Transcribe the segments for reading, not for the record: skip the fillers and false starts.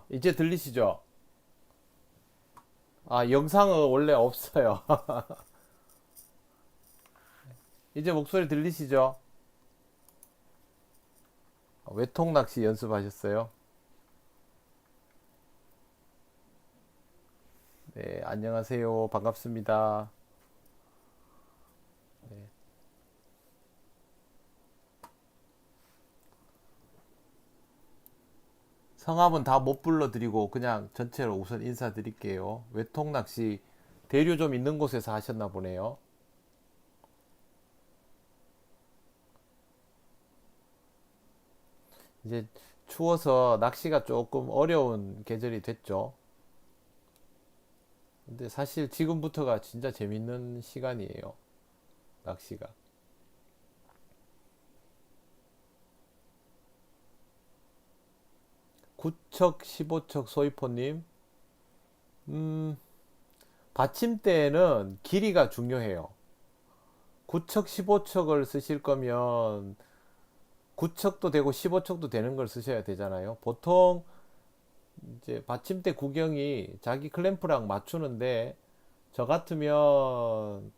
이제 들리시죠? 영상은 원래 없어요. 이제 목소리 들리시죠? 외통 낚시 연습하셨어요? 네, 안녕하세요. 반갑습니다. 성함은 다 못 불러드리고 그냥 전체로 우선 인사드릴게요. 외통 낚시 대류 좀 있는 곳에서 하셨나 보네요. 이제 추워서 낚시가 조금 어려운 계절이 됐죠. 근데 사실 지금부터가 진짜 재밌는 시간이에요. 낚시가. 구척 15척 소이포님. 음, 받침대는 길이가 중요해요. 9척, 15척을 쓰실 거면 9척도 되고 15척도 되는 걸 쓰셔야 되잖아요. 보통 이제 받침대 구경이 자기 클램프랑 맞추는데 저 같으면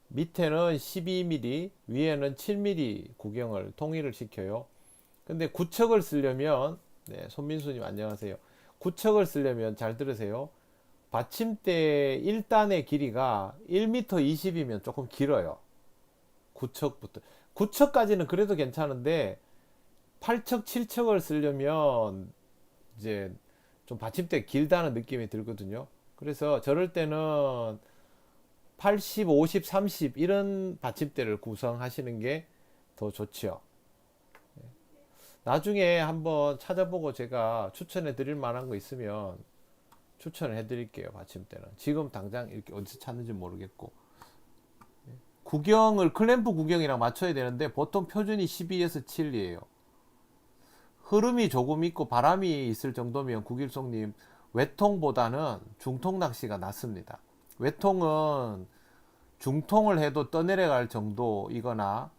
밑에는 12mm, 위에는 7mm 구경을 통일을 시켜요. 근데 9척을 쓰려면 네, 손민수님 안녕하세요. 9척을 쓰려면 잘 들으세요. 받침대 1단의 길이가 1m 20이면 조금 길어요. 9척부터. 9척까지는 그래도 괜찮은데 8척, 7척을 쓰려면 이제 좀 받침대 길다는 느낌이 들거든요. 그래서 저럴 때는 80, 50, 30 이런 받침대를 구성하시는 게 더 좋지요. 나중에 한번 찾아보고 제가 추천해 드릴 만한 거 있으면 추천을 해 드릴게요. 받침대는. 지금 당장 이렇게 어디서 찾는지 모르겠고. 구경을 클램프 구경이랑 맞춰야 되는데 보통 표준이 12에서 7이에요. 흐름이 조금 있고 바람이 있을 정도면 국일송님 외통보다는 중통 낚시가 낫습니다. 외통은 중통을 해도 떠내려갈 정도이거나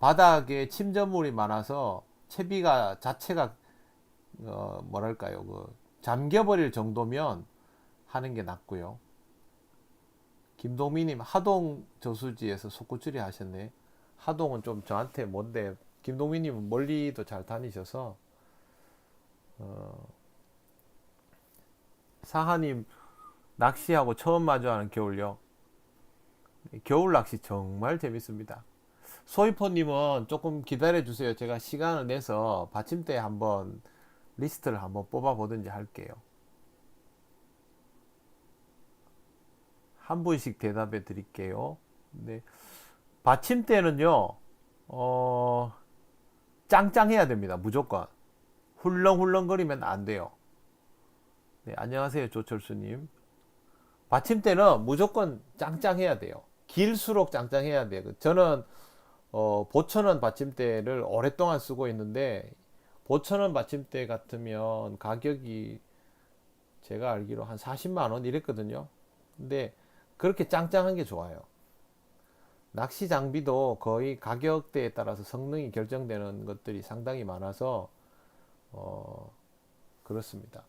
바닥에 침전물이 많아서 채비가 자체가 뭐랄까요 잠겨버릴 정도면 하는 게 낫고요. 김동민님 하동 저수지에서 속구줄이 하셨네. 하동은 좀 저한테 먼데 김동민님은 멀리도 잘 다니셔서 사하님 낚시하고 처음 마주하는 겨울요. 겨울 낚시 정말 재밌습니다. 소이포님은 조금 기다려 주세요. 제가 시간을 내서 받침대 한번 리스트를 한번 뽑아 보든지 할게요. 한 분씩 대답해 드릴게요. 네. 받침대는요, 어, 짱짱해야 됩니다. 무조건. 훌렁훌렁거리면 안 돼요. 네, 안녕하세요. 조철수님. 받침대는 무조건 짱짱해야 돼요. 길수록 짱짱해야 돼요. 저는 보천원 받침대를 오랫동안 쓰고 있는데 보천원 받침대 같으면 가격이 제가 알기로 한 40만 원 이랬거든요. 근데 그렇게 짱짱한 게 좋아요. 낚시 장비도 거의 가격대에 따라서 성능이 결정되는 것들이 상당히 많아서 어, 그렇습니다.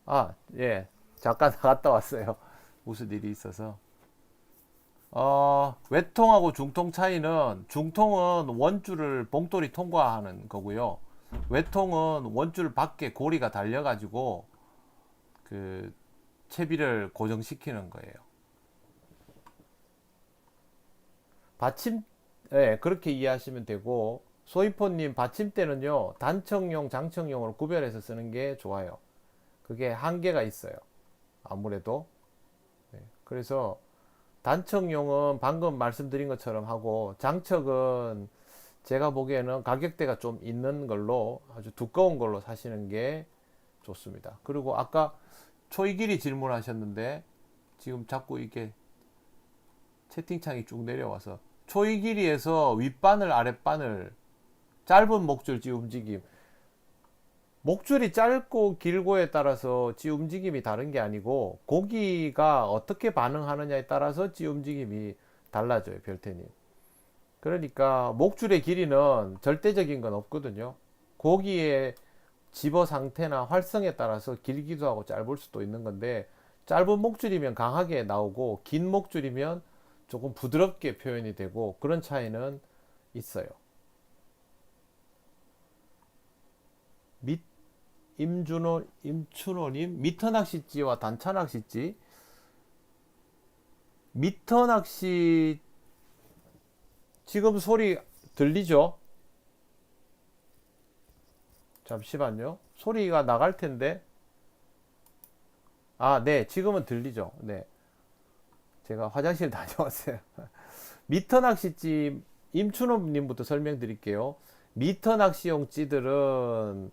아, 예. 잠깐 나갔다 왔어요. 무슨 일이 있어서. 외통하고 중통 차이는, 중통은 원줄을 봉돌이 통과하는 거고요. 외통은 원줄 밖에 고리가 달려가지고 그 채비를 고정시키는 거예요. 받침, 예, 그렇게 이해하시면 되고, 소이포님 받침대는요, 단청용, 장청용으로 구별해서 쓰는 게 좋아요. 그게 한계가 있어요. 아무래도. 네. 그래서 단청용은 방금 말씀드린 것처럼 하고, 장척은 제가 보기에는 가격대가 좀 있는 걸로, 아주 두꺼운 걸로 사시는 게 좋습니다. 그리고 아까 초이길이 질문하셨는데, 지금 자꾸 이게 채팅창이 쭉 내려와서, 초이길이에서 윗바늘, 아랫바늘, 짧은 목줄지 움직임. 목줄이 짧고 길고에 따라서 지 움직임이 다른 게 아니고 고기가 어떻게 반응하느냐에 따라서 지 움직임이 달라져요, 별태님. 그러니까 목줄의 길이는 절대적인 건 없거든요. 고기의 집어 상태나 활성에 따라서 길기도 하고 짧을 수도 있는 건데, 짧은 목줄이면 강하게 나오고 긴 목줄이면 조금 부드럽게 표현이 되고, 그런 차이는 있어요. 밑 임춘호님, 미터 낚싯지와 단차 낚싯지. 미터 낚시, 지금 소리 들리죠? 잠시만요. 소리가 나갈 텐데. 아, 네. 지금은 들리죠? 네. 제가 화장실 다녀왔어요. 미터 낚싯지, 임춘호님부터 설명드릴게요. 미터 낚시용 찌들은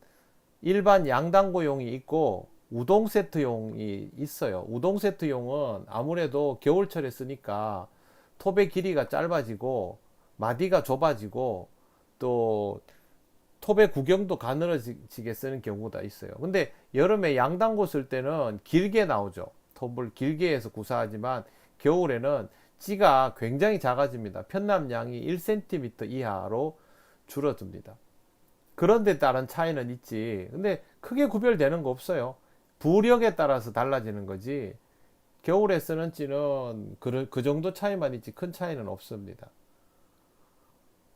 일반 양단고용이 있고 우동 세트용이 있어요. 우동 세트용은 아무래도 겨울철에 쓰니까 톱의 길이가 짧아지고 마디가 좁아지고 또 톱의 구경도 가늘어지게 쓰는 경우가 있어요. 근데 여름에 양단고 쓸 때는 길게 나오죠. 톱을 길게 해서 구사하지만 겨울에는 찌가 굉장히 작아집니다. 편납량이 1cm 이하로 줄어듭니다. 그런 데 따른 차이는 있지. 근데 크게 구별되는 거 없어요. 부력에 따라서 달라지는 거지. 겨울에 쓰는 찌는 그 정도 차이만 있지 큰 차이는 없습니다.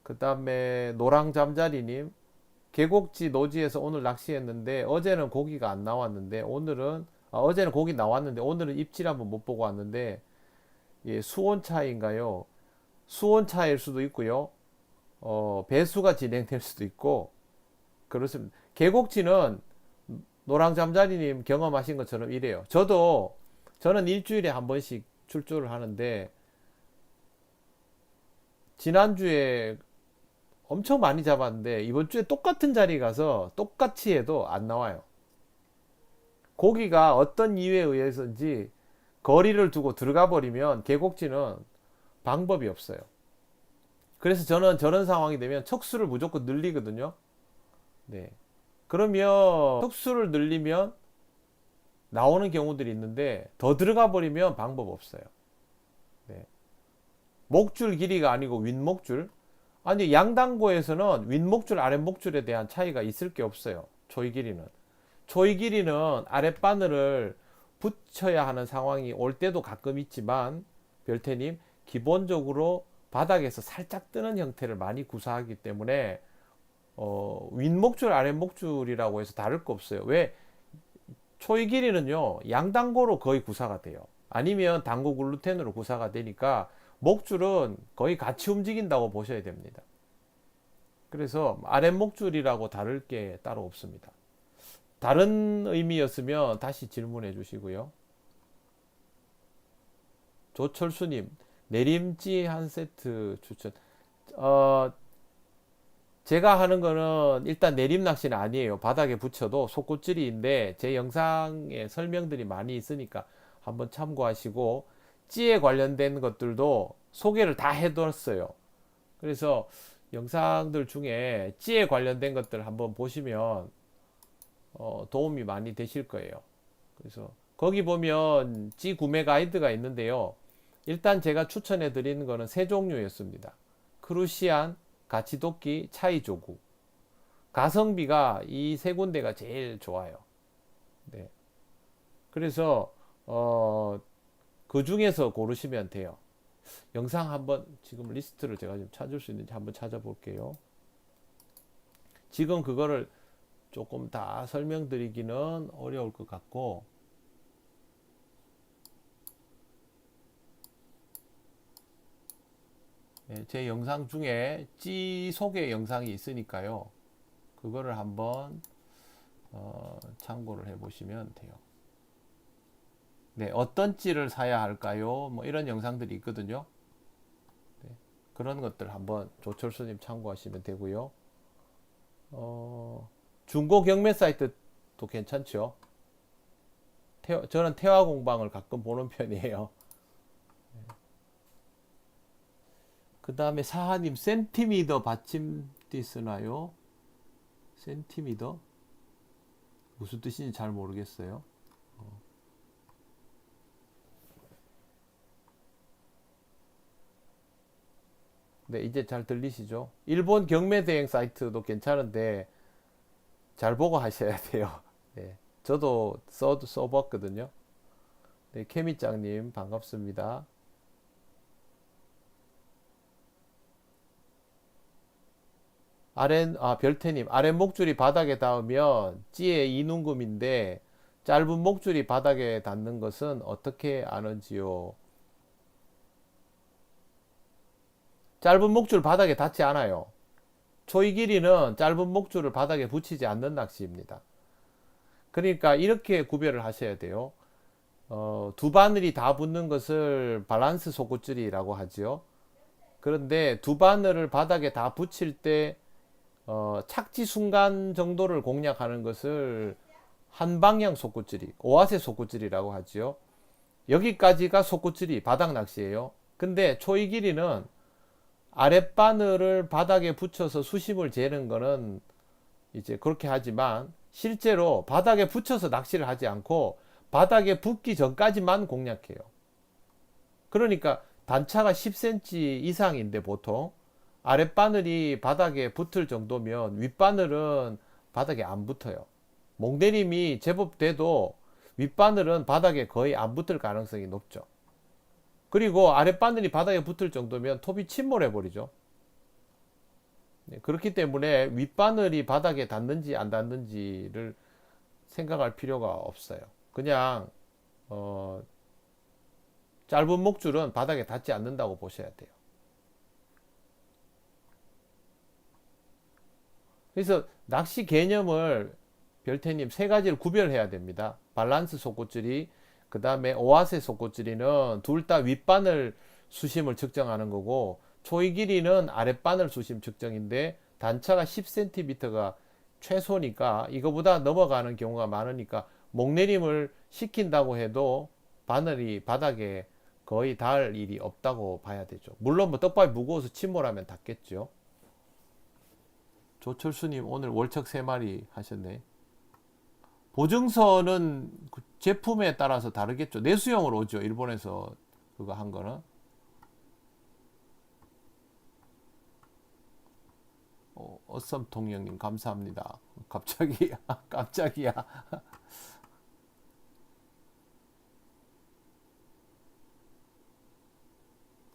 그 다음에 노랑 잠자리님, 계곡지 노지에서 오늘 낚시했는데 어제는 고기가 안 나왔는데 오늘은, 어제는 고기 나왔는데 오늘은 입질 한번 못 보고 왔는데, 예, 수온 차이인가요? 수온 차일 수도 있고요. 배수가 진행될 수도 있고 그렇습니다. 계곡지는 노랑 잠자리님 경험하신 것처럼 이래요. 저는 일주일에 한 번씩 출조를 하는데 지난주에 엄청 많이 잡았는데 이번 주에 똑같은 자리 가서 똑같이 해도 안 나와요. 고기가 어떤 이유에 의해서인지 거리를 두고 들어가 버리면 계곡지는 방법이 없어요. 그래서 저는 저런 상황이 되면 척수를 무조건 늘리거든요. 네. 그러면 척수를 늘리면 나오는 경우들이 있는데 더 들어가 버리면 방법 없어요. 네. 목줄 길이가 아니고 윗목줄. 아니, 양단고에서는 윗목줄, 아랫목줄에 대한 차이가 있을 게 없어요. 조이 길이는. 조이 길이는 아랫바늘을 붙여야 하는 상황이 올 때도 가끔 있지만, 별태님, 기본적으로 바닥에서 살짝 뜨는 형태를 많이 구사하기 때문에, 윗목줄, 아랫목줄이라고 해서 다를 거 없어요. 왜? 초이 길이는요, 양단고로 거의 구사가 돼요. 아니면 단고 글루텐으로 구사가 되니까 목줄은 거의 같이 움직인다고 보셔야 됩니다. 그래서 아랫목줄이라고 다를 게 따로 없습니다. 다른 의미였으면 다시 질문해 주시고요. 조철수님, 내림지 한 세트 추천. 어, 제가 하는 거는 일단 내림 낚시는 아니에요. 바닥에 붙여도 속꽃질이인데 제 영상에 설명들이 많이 있으니까 한번 참고하시고, 찌에 관련된 것들도 소개를 다 해뒀어요. 그래서 영상들 중에 찌에 관련된 것들 한번 보시면 도움이 많이 되실 거예요. 그래서 거기 보면 찌 구매 가이드가 있는데요. 일단 제가 추천해 드리는 거는 세 종류였습니다. 크루시안, 가치도끼, 차이조구. 가성비가 이 세 군데가 제일 좋아요. 네. 그래서 그 중에서 고르시면 돼요. 영상 한번 지금 리스트를 제가 좀 찾을 수 있는지 한번 찾아볼게요. 지금 그거를 조금 다 설명드리기는 어려울 것 같고, 제 영상 중에 찌 소개 영상이 있으니까요. 그거를 한번 참고를 해 보시면 돼요. 네, 어떤 찌를 사야 할까요? 뭐 이런 영상들이 있거든요. 네, 그런 것들 한번 조철수님 참고하시면 되고요. 중고 경매 사이트도 괜찮죠. 저는 태화 공방을 가끔 보는 편이에요. 그 다음에 사하님 센티미터 받침대 쓰나요? 센티미터? 무슨 뜻인지 잘 모르겠어요. 네, 이제 잘 들리시죠? 일본 경매 대행 사이트도 괜찮은데 잘 보고 하셔야 돼요. 네, 저도 써봤거든요. 네, 케미짱님 반갑습니다. 별태님, 아랫 목줄이 바닥에 닿으면 찌의 이눈금인데 짧은 목줄이 바닥에 닿는 것은 어떻게 아는지요? 짧은 목줄 바닥에 닿지 않아요. 초이 길이는 짧은 목줄을 바닥에 붙이지 않는 낚시입니다. 그러니까 이렇게 구별을 하셔야 돼요. 두 바늘이 다 붙는 것을 밸런스 속구줄이라고 하지요. 그런데 두 바늘을 바닥에 다 붙일 때 착지 순간 정도를 공략하는 것을 한 방향 속구줄이, 오화세 속구줄이라고 하지요. 여기까지가 속구줄이 바닥 낚시예요. 근데 초이 길이는 아랫바늘을 바닥에 붙여서 수심을 재는 거는 이제 그렇게 하지만 실제로 바닥에 붙여서 낚시를 하지 않고 바닥에 붙기 전까지만 공략해요. 그러니까 단차가 10cm 이상인데 보통 아랫바늘이 바닥에 붙을 정도면 윗바늘은 바닥에 안 붙어요. 몽대림이 제법 돼도 윗바늘은 바닥에 거의 안 붙을 가능성이 높죠. 그리고 아랫바늘이 바닥에 붙을 정도면 톱이 침몰해 버리죠. 그렇기 때문에 윗바늘이 바닥에 닿는지 안 닿는지를 생각할 필요가 없어요. 그냥 짧은 목줄은 바닥에 닿지 않는다고 보셔야 돼요. 그래서 낚시 개념을 별태님 세 가지를 구별해야 됩니다. 밸런스 속구줄이, 그 다음에 오아세 속구줄이는 둘 다 윗바늘 수심을 측정하는 거고, 초이 길이는 아랫바늘 수심 측정인데 단차가 10cm가 최소니까 이거보다 넘어가는 경우가 많으니까 목내림을 시킨다고 해도 바늘이 바닥에 거의 닿을 일이 없다고 봐야 되죠. 물론 뭐 떡밥이 무거워서 침몰하면 닿겠죠. 조철수님 오늘 월척 3마리 하셨네. 보증서는 그 제품에 따라서 다르겠죠. 내수용으로 오죠. 일본에서 그거 한 거는. 어썸통령님 감사합니다. 갑자기 깜짝이야.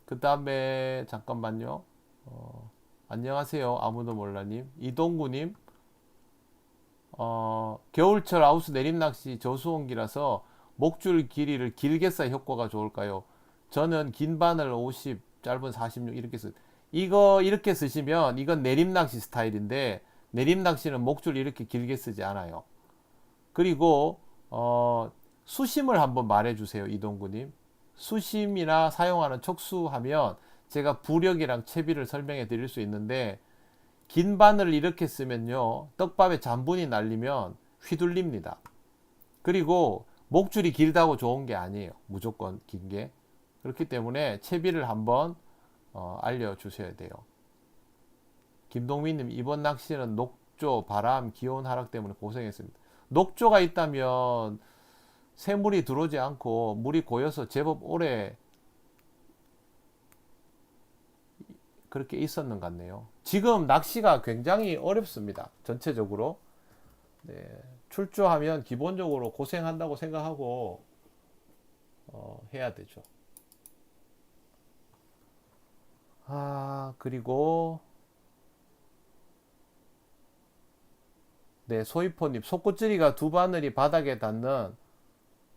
그 다음에 잠깐만요. 안녕하세요. 아무도 몰라님. 이동구님. 겨울철 아우스 내림낚시 저수온기라서 목줄 길이를 길게 쌓 효과가 좋을까요? 저는 긴 바늘 50, 짧은 46 이렇게 이거 이렇게 쓰시면 이건 내림낚시 스타일인데 내림낚시는 목줄 이렇게 길게 쓰지 않아요. 그리고 수심을 한번 말해주세요. 이동구님. 수심이나 사용하는 촉수하면 제가 부력이랑 채비를 설명해 드릴 수 있는데 긴 바늘을 이렇게 쓰면요 떡밥에 잔분이 날리면 휘둘립니다. 그리고 목줄이 길다고 좋은 게 아니에요. 무조건 긴 게. 그렇기 때문에 채비를 한번 알려주셔야 돼요. 김동민님 이번 낚시는 녹조, 바람, 기온 하락 때문에 고생했습니다. 녹조가 있다면 새물이 들어오지 않고 물이 고여서 제법 오래 그렇게 있었는 것 같네요. 지금 낚시가 굉장히 어렵습니다. 전체적으로. 네, 출조하면 기본적으로 고생한다고 생각하고 해야 되죠. 그리고 네, 소이포님, 속꽃질이가 두 바늘이 바닥에 닿는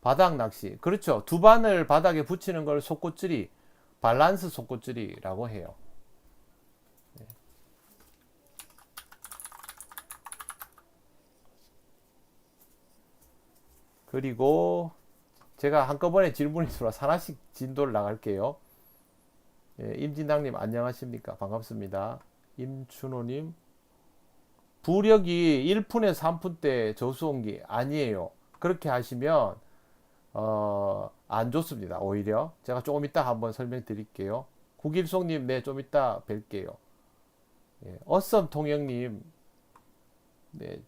바닥 낚시. 그렇죠. 두 바늘 바닥에 붙이는 걸 속꽃질이, 밸런스 속꽃질이라고 해요. 네. 그리고 제가 한꺼번에 질문이 들어와서 하나씩 진도를 나갈게요. 예, 임진당님 안녕하십니까? 반갑습니다. 임춘호님, 부력이 1푼에서 3푼 대 저수온기 아니에요. 그렇게 하시면 안 좋습니다. 오히려 제가 조금 이따 한번 설명드릴게요. 국일송님, 네, 좀 이따 뵐게요. 예, 어썸 통영님, 네,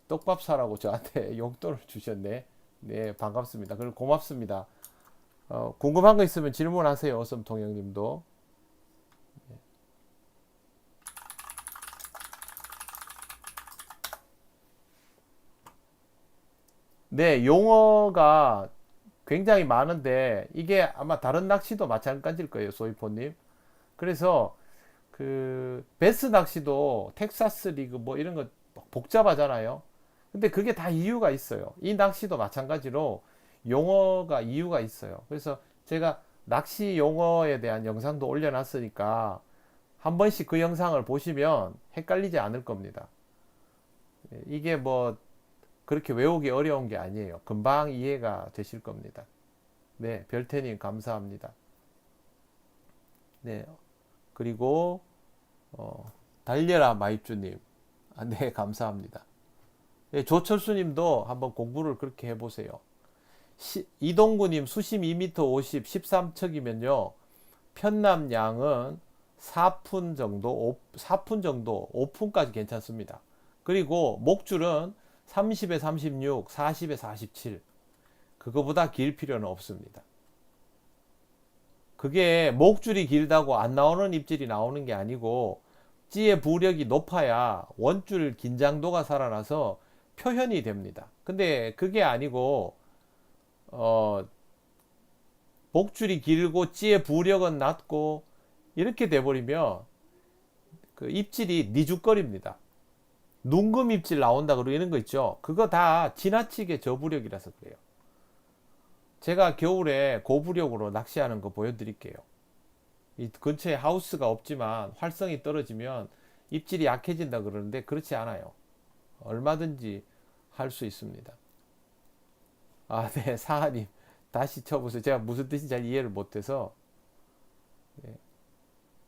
떡밥 사라고 저한테 용돈을 주셨네. 네, 반갑습니다. 그리고 고맙습니다. 궁금한 거 있으면 질문하세요. 어썸 통영님도. 네, 용어가 굉장히 많은데 이게 아마 다른 낚시도 마찬가지일 거예요, 소이포님. 그래서 그 베스 낚시도 텍사스 리그 뭐 이런 거 복잡하잖아요. 근데 그게 다 이유가 있어요. 이 낚시도 마찬가지로 용어가 이유가 있어요. 그래서 제가 낚시 용어에 대한 영상도 올려놨으니까 한 번씩 그 영상을 보시면 헷갈리지 않을 겁니다. 이게 뭐 그렇게 외우기 어려운 게 아니에요. 금방 이해가 되실 겁니다. 네, 별태님 감사합니다. 네, 그리고 달려라 마이쭈님, 네, 감사합니다. 네, 조철수님도 한번 공부를 그렇게 해보세요. 이동구님, 수심 2m 50, 13척이면요 편남량은 4푼 정도, 4푼 정도, 5푼까지 괜찮습니다. 그리고 목줄은 30에 36, 40에 47. 그거보다 길 필요는 없습니다. 그게 목줄이 길다고 안 나오는 입질이 나오는 게 아니고 찌의 부력이 높아야 원줄 긴장도가 살아나서 표현이 됩니다. 근데 그게 아니고 목줄이 길고 찌의 부력은 낮고 이렇게 돼버리면 그 입질이 니죽거립니다. 눈금 입질 나온다 그러는 거 있죠. 그거 다 지나치게 저부력이라서 그래요. 제가 겨울에 고부력으로 낚시하는 거 보여드릴게요. 이 근처에 하우스가 없지만 활성이 떨어지면 입질이 약해진다 그러는데 그렇지 않아요. 얼마든지 할 수 있습니다. 네, 사하님 다시 쳐보세요. 제가 무슨 뜻인지 잘 이해를 못해서. 네.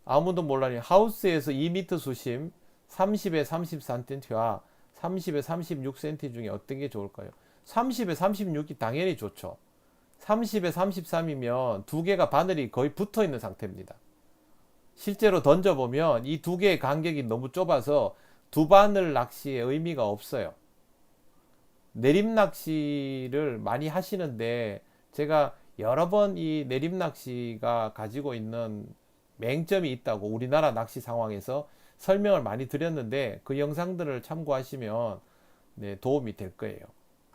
아무도 몰라요. 하우스에서 2m 수심 30에 33cm와 30에 36cm 중에 어떤 게 좋을까요? 30에 36이 당연히 좋죠. 30에 33이면 두 개가 바늘이 거의 붙어 있는 상태입니다. 실제로 던져보면 이 두 개의 간격이 너무 좁아서 두 바늘 낚시의 의미가 없어요. 내림 낚시를 많이 하시는데 제가 여러 번 이 내림 낚시가 가지고 있는 맹점이 있다고 우리나라 낚시 상황에서 설명을 많이 드렸는데 그 영상들을 참고하시면 네, 도움이 될 거예요.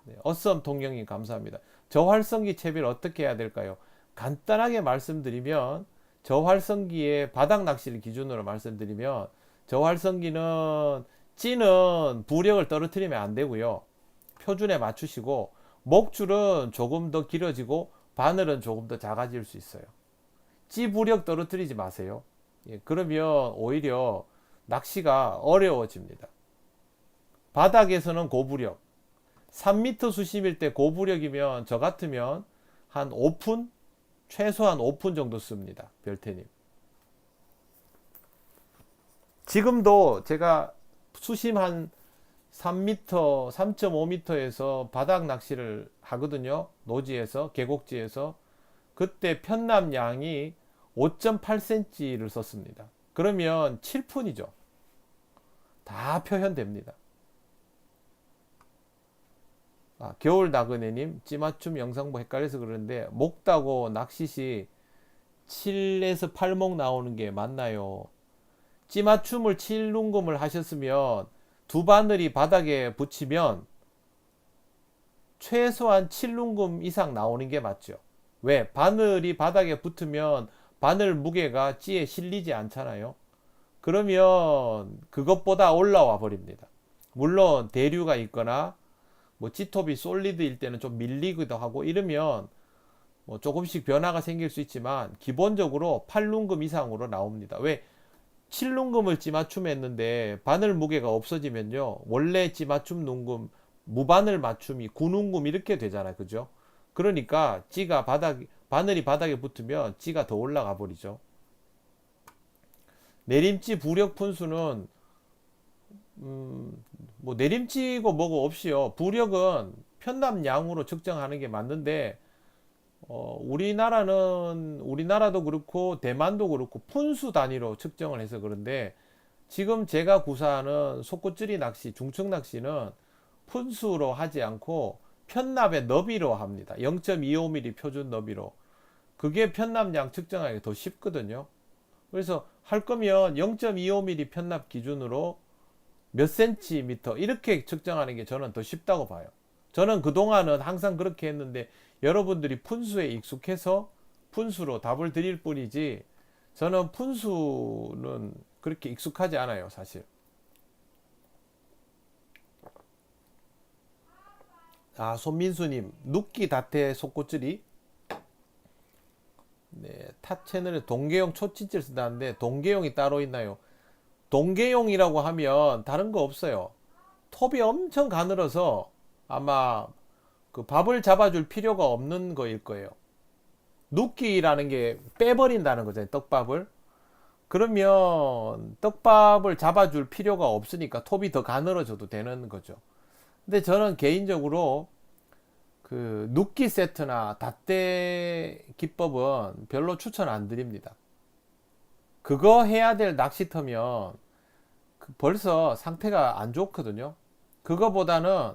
네, 어썸 동영님 감사합니다. 저활성기 채비를 어떻게 해야 될까요? 간단하게 말씀드리면 저활성기의 바닥 낚시를 기준으로 말씀드리면 저활성기는 찌는 부력을 떨어뜨리면 안 되고요. 표준에 맞추시고 목줄은 조금 더 길어지고 바늘은 조금 더 작아질 수 있어요. 찌 부력 떨어뜨리지 마세요. 예, 그러면 오히려 낚시가 어려워집니다. 바닥에서는 고부력, 3m 수심일 때 고부력이면 저 같으면 한 5푼? 최소한 5푼 정도 씁니다. 별태님. 지금도 제가 수심 한 3m, 3.5m에서 바닥 낚시를 하거든요. 노지에서, 계곡지에서. 그때 편남량이 5.8cm를 썼습니다. 그러면 7푼이죠. 다 표현됩니다. 겨울 나그네님, 찌맞춤 영상 뭐 헷갈려서 그러는데 목다고 낚시시 7에서 8목 나오는 게 맞나요? 찌맞춤을 7눈금을 하셨으면 두 바늘이 바닥에 붙이면 최소한 7눈금 이상 나오는 게 맞죠. 왜? 바늘이 바닥에 붙으면 바늘 무게가 찌에 실리지 않잖아요. 그러면 그것보다 올라와 버립니다. 물론 대류가 있거나 뭐 찌톱이 솔리드일 때는 좀 밀리기도 하고 이러면 뭐 조금씩 변화가 생길 수 있지만 기본적으로 8눈금 이상으로 나옵니다. 왜? 7눈금을 찌맞춤했는데 바늘 무게가 없어지면요, 원래 찌맞춤 눈금 무바늘 맞춤이 9눈금 이렇게 되잖아요. 그죠? 그러니까 찌가 바늘이 바닥에 붙으면 찌가 더 올라가 버리죠. 내림찌 부력 분수는 뭐 내림찌고 뭐고 없이요, 부력은 편납량으로 측정하는 게 맞는데 우리나라도 그렇고 대만도 그렇고 푼수 단위로 측정을 해서 그런데, 지금 제가 구사하는 속꽃줄이 낚시, 중층 낚시는 푼수로 하지 않고 편납의 너비로 합니다. 0.25mm 표준 너비로. 그게 편납량 측정하기 더 쉽거든요. 그래서 할 거면 0.25mm 편납 기준으로 몇 센티미터 이렇게 측정하는 게 저는 더 쉽다고 봐요. 저는 그동안은 항상 그렇게 했는데 여러분들이 푼수에 익숙해서 푼수로 답을 드릴 뿐이지, 저는 푼수는 그렇게 익숙하지 않아요, 사실. 아, 손민수님, 눕기 다태 속꽃질이, 네, 타 채널에 동계용 초치질 쓴다는데 동계용이 따로 있나요? 동계용이라고 하면 다른 거 없어요. 톱이 엄청 가늘어서 아마 그 밥을 잡아줄 필요가 없는 거일 거예요. 눕기라는 게 빼버린다는 거잖아요, 떡밥을. 그러면 떡밥을 잡아줄 필요가 없으니까 톱이 더 가늘어져도 되는 거죠. 근데 저는 개인적으로 그 눕기 세트나 닷대 기법은 별로 추천 안 드립니다. 그거 해야 될 낚시터면 벌써 상태가 안 좋거든요. 그거보다는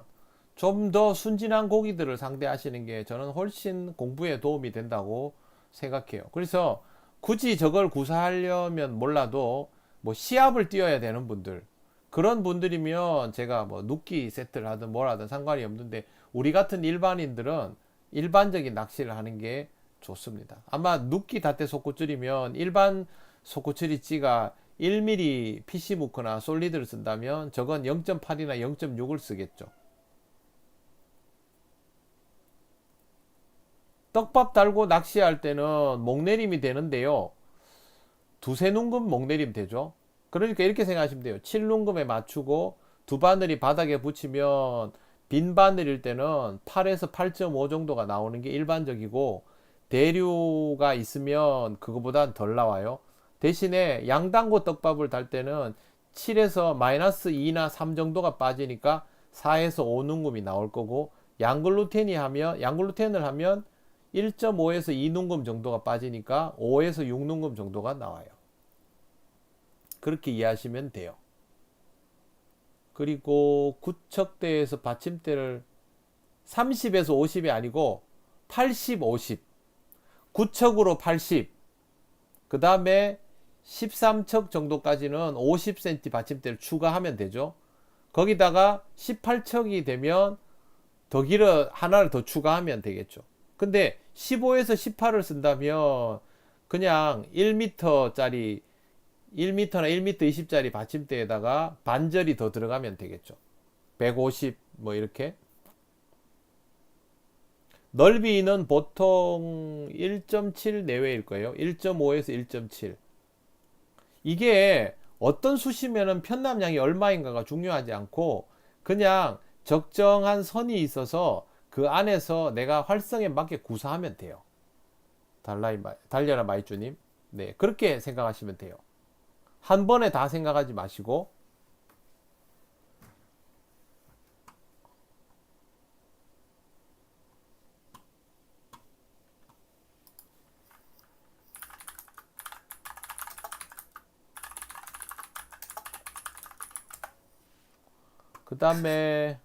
좀 더 순진한 고기들을 상대하시는 게 저는 훨씬 공부에 도움이 된다고 생각해요. 그래서 굳이 저걸 구사하려면 몰라도 뭐 시합을 뛰어야 되는 분들, 그런 분들이면 제가 뭐 눕기 세트를 하든 뭘 하든 상관이 없는데, 우리 같은 일반인들은 일반적인 낚시를 하는 게 좋습니다. 아마 눕기 닷대 속구줄이면 일반 속구줄이 찌가 1mm PC 무크나 솔리드를 쓴다면 저건 0.8이나 0.6을 쓰겠죠. 떡밥 달고 낚시할 때는 목내림이 되는데요, 두세 눈금 목내림 되죠. 그러니까 이렇게 생각하시면 돼요. 7눈금에 맞추고 두 바늘이 바닥에 붙이면 빈 바늘일 때는 8에서 8.5 정도가 나오는 게 일반적이고, 대류가 있으면 그거보단 덜 나와요. 대신에 양단고 떡밥을 달 때는 7에서 마이너스 2나 3 정도가 빠지니까 4에서 5눈금이 나올 거고, 양글루텐을 하면 1.5에서 2눈금 정도가 빠지니까 5에서 6눈금 정도가 나와요. 그렇게 이해하시면 돼요. 그리고 구척대에서 받침대를 30에서 50이 아니고 80, 50. 구척으로 80. 그 다음에 13척 정도까지는 50cm 받침대를 추가하면 되죠. 거기다가 18척이 되면 더 길어 하나를 더 추가하면 되겠죠. 근데 15에서 18을 쓴다면 그냥 1m짜리 1m나 1m 20짜리 받침대에다가 반절이 더 들어가면 되겠죠. 150 뭐 이렇게. 넓이는 보통 1.7 내외일 거예요. 1.5에서 1.7. 이게 어떤 수시면은 편납량이 얼마인가가 중요하지 않고 그냥 적정한 선이 있어서 그 안에서 내가 활성에 맞게 구사하면 돼요. 달려라 마이쭈님. 네, 그렇게 생각하시면 돼요. 한 번에 다 생각하지 마시고. 그 다음에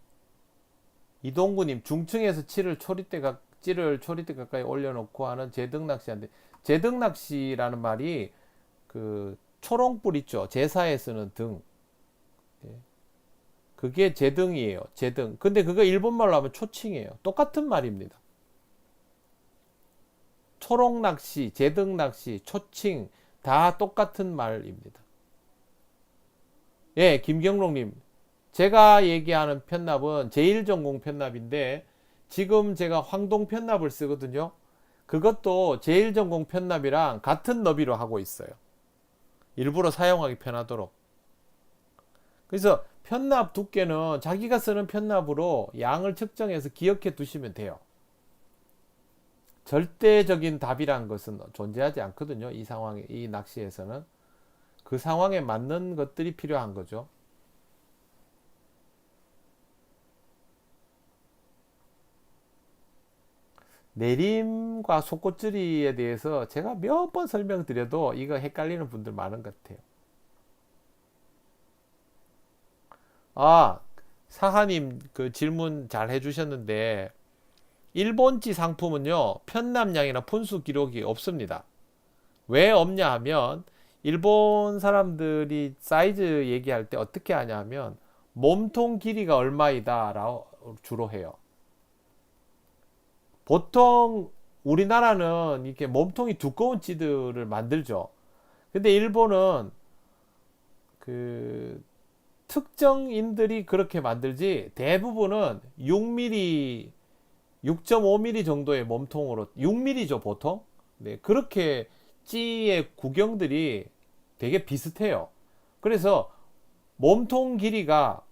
이동구님, 중층에서 찌를 초리대 가까이 올려놓고 하는 제등낚시한데, 제등낚시라는 말이 그 초롱불 있죠, 제사에 쓰는 등. 네. 그게 제등이에요. 제등. 근데 그거 일본말로 하면 초칭이에요. 똑같은 말입니다. 초록 낚시, 제등 낚시, 초칭 다 똑같은 말입니다. 예, 김경록님. 제가 얘기하는 편납은 제1전공 편납인데 지금 제가 황동 편납을 쓰거든요. 그것도 제1전공 편납이랑 같은 너비로 하고 있어요. 일부러 사용하기 편하도록. 그래서 편납 두께는 자기가 쓰는 편납으로 양을 측정해서 기억해 두시면 돼요. 절대적인 답이란 것은 존재하지 않거든요. 이 상황에, 이 낚시에서는. 그 상황에 맞는 것들이 필요한 거죠. 내림과 속꽃질이에 대해서 제가 몇 번 설명드려도 이거 헷갈리는 분들 많은 것 같아요. 아, 사하님 그 질문 잘 해주셨는데 일본지 상품은요 편납량이나 분수 기록이 없습니다. 왜 없냐 하면 일본 사람들이 사이즈 얘기할 때 어떻게 하냐면 몸통 길이가 얼마이다 라고 주로 해요. 보통 우리나라는 이렇게 몸통이 두꺼운 찌들을 만들죠. 근데 일본은 그 특정인들이 그렇게 만들지 대부분은 6mm, 6.5mm 정도의 몸통으로 6mm죠 보통. 네, 그렇게 찌의 구경들이 되게 비슷해요. 그래서 몸통 길이가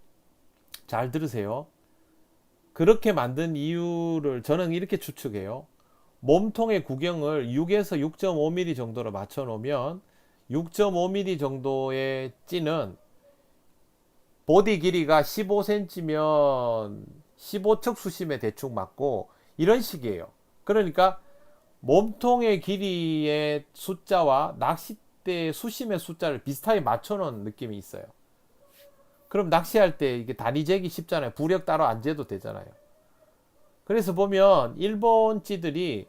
잘 들으세요. 그렇게 만든 이유를 저는 이렇게 추측해요. 몸통의 구경을 6에서 6.5mm 정도로 맞춰 놓으면 6.5mm 정도의 찌는 보디 길이가 15cm면 15척 수심에 대충 맞고 이런 식이에요. 그러니까 몸통의 길이의 숫자와 낚싯대 수심의 숫자를 비슷하게 맞춰 놓은 느낌이 있어요. 그럼 낚시할 때 이게 다리 재기 쉽잖아요. 부력 따로 안 재도 되잖아요. 그래서 보면 일본 찌들이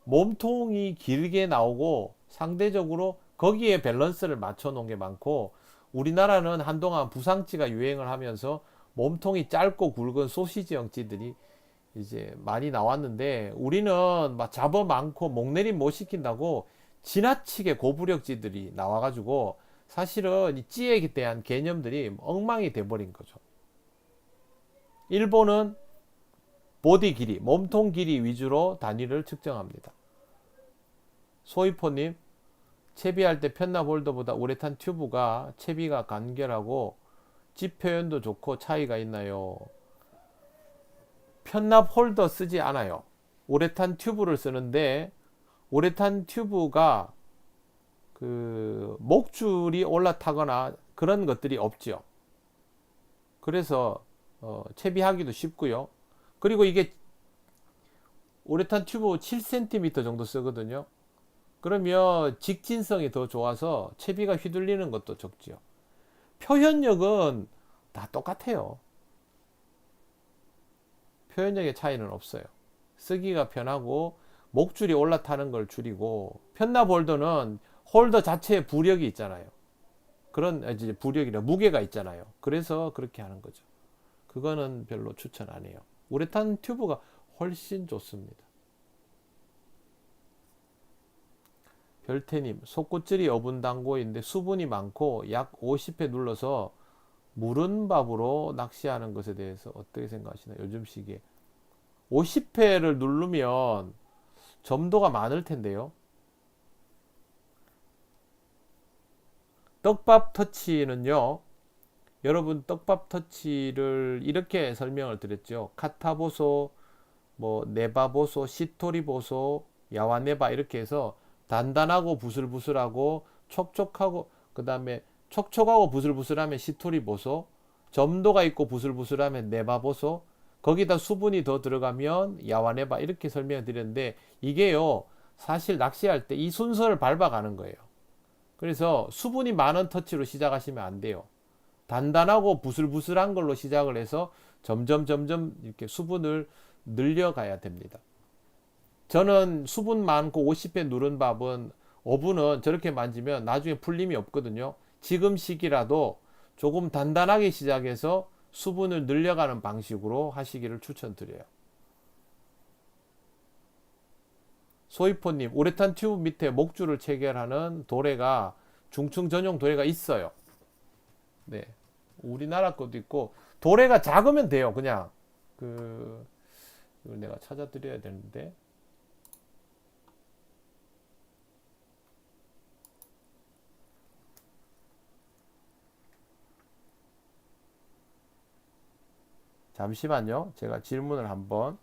몸통이 길게 나오고 상대적으로 거기에 밸런스를 맞춰 놓은 게 많고 우리나라는 한동안 부상찌가 유행을 하면서 몸통이 짧고 굵은 소시지형 찌들이 이제 많이 나왔는데 우리는 막 잡어 많고 목내림 못 시킨다고 지나치게 고부력찌들이 나와가지고 사실은 이 찌에 대한 개념들이 엉망이 돼버린 거죠. 일본은 보디 길이, 몸통 길이 위주로 단위를 측정합니다. 소이포님, 채비할 때 편납 홀더보다 우레탄 튜브가 채비가 간결하고 집 표현도 좋고 차이가 있나요? 편납 홀더 쓰지 않아요. 우레탄 튜브를 쓰는데 우레탄 튜브가 그 목줄이 올라타거나 그런 것들이 없죠. 그래서 채비하기도 쉽고요. 그리고 이게 우레탄 튜브 7cm 정도 쓰거든요. 그러면 직진성이 더 좋아서 채비가 휘둘리는 것도 적지요. 표현력은 다 똑같아요. 표현력의 차이는 없어요. 쓰기가 편하고 목줄이 올라타는 걸 줄이고 편납 홀더는 홀더 자체에 부력이 있잖아요. 그런 이제 부력이라 무게가 있잖아요. 그래서 그렇게 하는 거죠. 그거는 별로 추천 안 해요. 우레탄 튜브가 훨씬 좋습니다. 별태님, 속꽃질이 어분당고인데 수분이 많고 약 50회 눌러서 무른 밥으로 낚시하는 것에 대해서 어떻게 생각하시나요? 요즘 시기에 50회를 누르면 점도가 많을 텐데요. 떡밥 터치는요. 여러분 떡밥 터치를 이렇게 설명을 드렸죠. 카타보소, 뭐 네바보소, 시토리보소, 야와네바 이렇게 해서 단단하고 부슬부슬하고 촉촉하고 그 다음에 촉촉하고 부슬부슬하면 시토리보소, 점도가 있고 부슬부슬하면 네바보소, 거기다 수분이 더 들어가면 야와네바 이렇게 설명을 드렸는데 이게요 사실 낚시할 때 이 순서를 밟아가는 거예요. 그래서 수분이 많은 터치로 시작하시면 안 돼요. 단단하고 부슬부슬한 걸로 시작을 해서 점점 이렇게 수분을 늘려가야 됩니다. 저는 수분 많고 50회 누른 밥은 어분은 저렇게 만지면 나중에 풀림이 없거든요. 지금 시기라도 조금 단단하게 시작해서 수분을 늘려가는 방식으로 하시기를 추천드려요. 소이포님, 우레탄 튜브 밑에 목줄을 체결하는 도래가 중층 전용 도래가 있어요. 네, 우리나라 것도 있고 도래가 작으면 돼요. 그냥 이걸 내가 찾아드려야 되는데 잠시만요. 제가 질문을 한번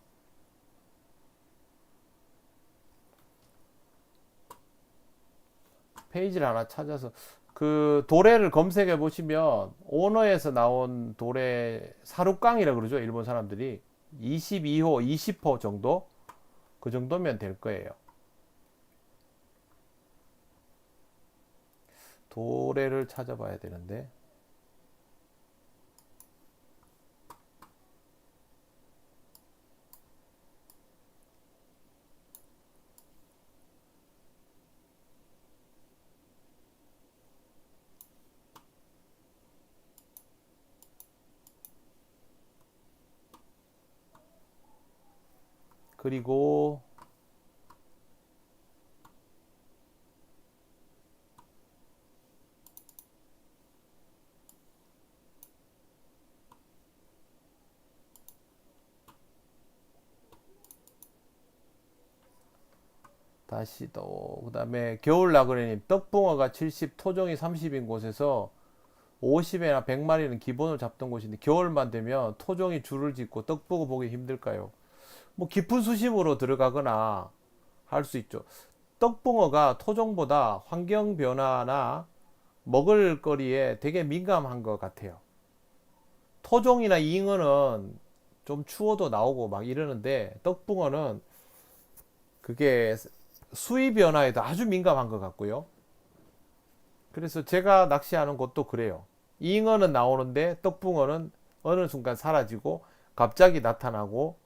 페이지를 하나 찾아서 그 도래를 검색해 보시면 오너에서 나온 도래 사육강이라 그러죠. 일본 사람들이 22호, 20호 정도 그 정도면 될 거예요. 도래를 찾아봐야 되는데 그리고 다시 또 그다음에 겨울 나그네님 떡붕어가 70 토종이 30인 곳에서 50에나 100마리는 기본을 잡던 곳인데 겨울만 되면 토종이 줄을 짓고 떡붕어 보기 힘들까요? 뭐 깊은 수심으로 들어가거나 할 수 있죠. 떡붕어가 토종보다 환경 변화나 먹을 거리에 되게 민감한 것 같아요. 토종이나 잉어는 좀 추워도 나오고 막 이러는데 떡붕어는 그게 수위 변화에도 아주 민감한 것 같고요. 그래서 제가 낚시하는 곳도 그래요. 잉어는 나오는데 떡붕어는 어느 순간 사라지고 갑자기 나타나고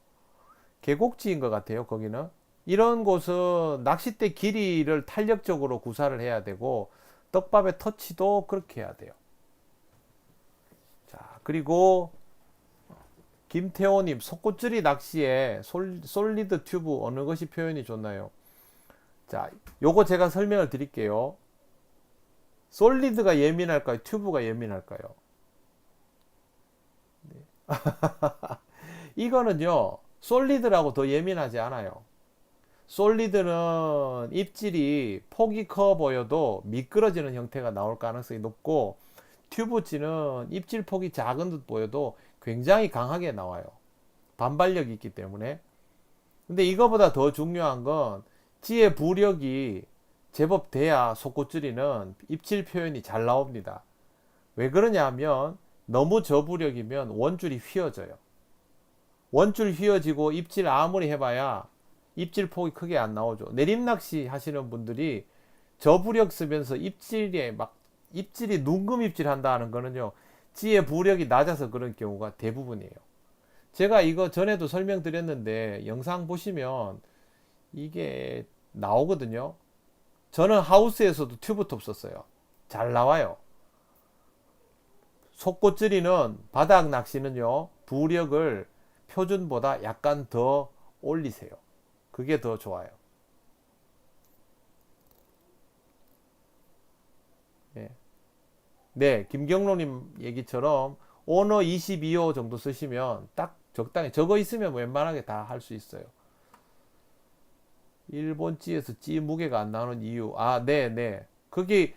계곡지인 것 같아요. 거기는 이런 곳은 낚싯대 길이를 탄력적으로 구사를 해야 되고 떡밥의 터치도 그렇게 해야 돼요. 자, 그리고 김태호님 속꽃줄이 낚시에 솔리드 튜브 어느 것이 표현이 좋나요? 자, 요거 제가 설명을 드릴게요. 솔리드가 예민할까요? 튜브가 예민할까요? 이거는요, 솔리드라고 더 예민하지 않아요. 솔리드는 입질이 폭이 커 보여도 미끄러지는 형태가 나올 가능성이 높고, 튜브찌는 입질 폭이 작은 듯 보여도 굉장히 강하게 나와요. 반발력이 있기 때문에. 근데 이거보다 더 중요한 건 찌의 부력이 제법 돼야 속꽃줄이는 입질 표현이 잘 나옵니다. 왜 그러냐 하면 너무 저부력이면 원줄이 휘어져요. 원줄 휘어지고 입질 아무리 해봐야 입질 폭이 크게 안 나오죠. 내림낚시 하시는 분들이 저부력 쓰면서 입질이 눈금 입질 한다는 거는요, 찌의 부력이 낮아서 그런 경우가 대부분이에요. 제가 이거 전에도 설명드렸는데 영상 보시면 이게 나오거든요. 저는 하우스에서도 튜브톱 썼어요. 잘 나와요. 속꽃질이는 바닥 낚시는요, 부력을 표준보다 약간 더 올리세요. 그게 더 좋아요. 네, 네, 김경로님 얘기처럼 오너 22호 정도 쓰시면 딱 적당히 저거 있으면 웬만하게 다 할 수 있어요. 일본 찌에서 찌 무게가 안 나오는 이유. 아, 네. 거기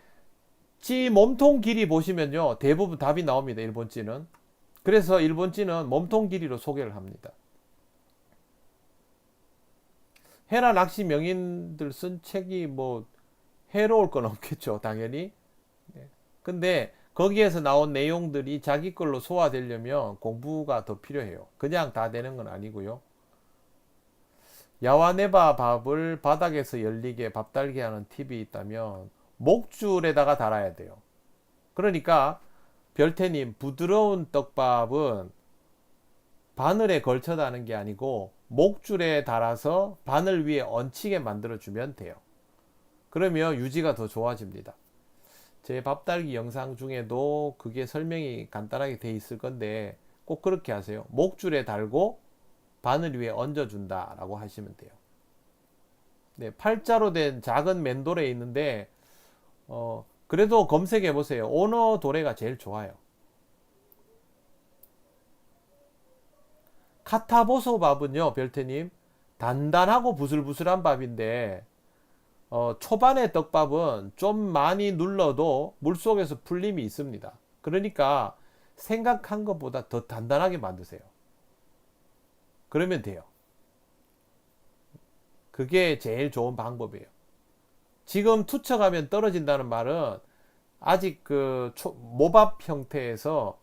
찌 몸통 길이 보시면요, 대부분 답이 나옵니다. 일본 찌는. 그래서 일본 찌는 몸통 길이로 소개를 합니다. 해나 낚시 명인들 쓴 책이 뭐 해로울 건 없겠죠, 당연히. 네. 근데 거기에서 나온 내용들이 자기 걸로 소화되려면 공부가 더 필요해요. 그냥 다 되는 건 아니고요. 야와네바 밥을 바닥에서 열리게 밥 달게 하는 팁이 있다면 목줄에다가 달아야 돼요. 그러니까 별태님, 부드러운 떡밥은 바늘에 걸쳐 다는 게 아니고 목줄에 달아서 바늘 위에 얹히게 만들어 주면 돼요. 그러면 유지가 더 좋아집니다. 제 밥 달기 영상 중에도 그게 설명이 간단하게 돼 있을 건데 꼭 그렇게 하세요. 목줄에 달고 바늘 위에 얹어준다 라고 하시면 돼요. 네, 팔자로 된 작은 맨돌에 있는데 그래도 검색해 보세요. 오너 도래가 제일 좋아요. 카타보소 밥은요, 별태님, 단단하고 부슬부슬한 밥인데 초반에 떡밥은 좀 많이 눌러도 물속에서 풀림이 있습니다. 그러니까 생각한 것보다 더 단단하게 만드세요. 그러면 돼요. 그게 제일 좋은 방법이에요. 지금 투척하면 떨어진다는 말은 아직 그 모밥 형태에서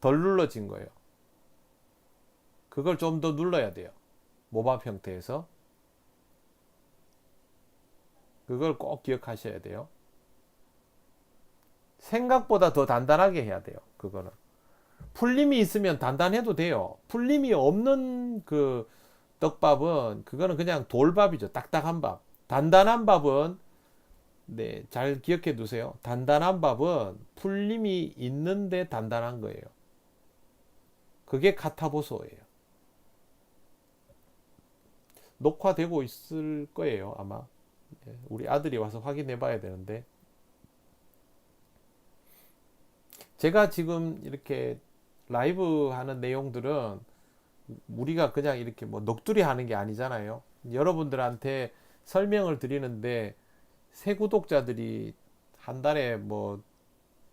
덜 눌러진 거예요. 그걸 좀 더 눌러야 돼요. 모밥 형태에서. 그걸 꼭 기억하셔야 돼요. 생각보다 더 단단하게 해야 돼요. 그거는. 풀림이 있으면 단단해도 돼요. 풀림이 없는 그 떡밥은 그거는 그냥 돌밥이죠. 딱딱한 밥. 단단한 밥은 네, 잘 기억해 두세요. 단단한 밥은 풀림이 있는데 단단한 거예요. 그게 카타보소예요. 녹화되고 있을 거예요, 아마. 우리 아들이 와서 확인해 봐야 되는데. 제가 지금 이렇게 라이브 하는 내용들은 우리가 그냥 이렇게 뭐 넋두리 하는 게 아니잖아요. 여러분들한테 설명을 드리는데 새 구독자들이 한 달에 뭐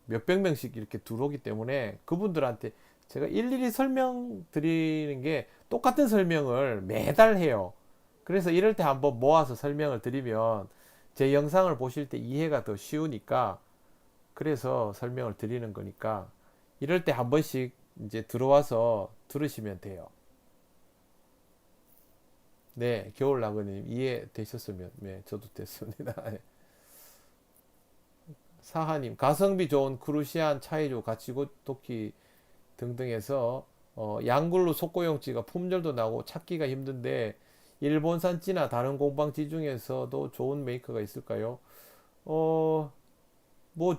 몇백 명씩 이렇게 들어오기 때문에 그분들한테 제가 일일이 설명드리는 게 똑같은 설명을 매달 해요. 그래서 이럴 때 한번 모아서 설명을 드리면 제 영상을 보실 때 이해가 더 쉬우니까 그래서 설명을 드리는 거니까 이럴 때 한 번씩 이제 들어와서 들으시면 돼요. 네, 겨울나그님 이해되셨으면 네, 저도 됐습니다. 사하님, 가성비 좋은 크루시안 차이조 가치고 도끼 등등해서 양글로 속고용지가 품절도 나고 찾기가 힘든데 일본산 찌나 다른 공방지 중에서도 좋은 메이커가 있을까요? 뭐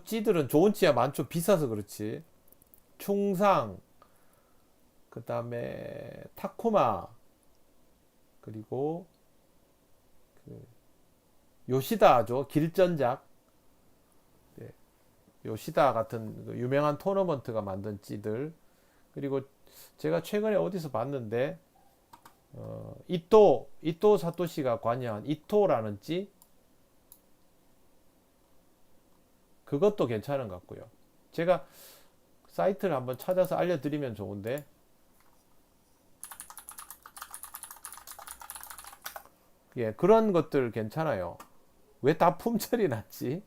찌들은 좋은 찌야 많죠. 비싸서 그렇지. 충상, 그 다음에 타쿠마, 그리고 그 요시다죠. 길전작. 네, 요시다 같은 그 유명한 토너먼트가 만든 찌들. 그리고 제가 최근에 어디서 봤는데 이토 사토시가 관여한 이토라는 찌 그것도 괜찮은 것 같고요. 제가 사이트를 한번 찾아서 알려드리면 좋은데 예, 그런 것들 괜찮아요. 왜 다 품절이 났지?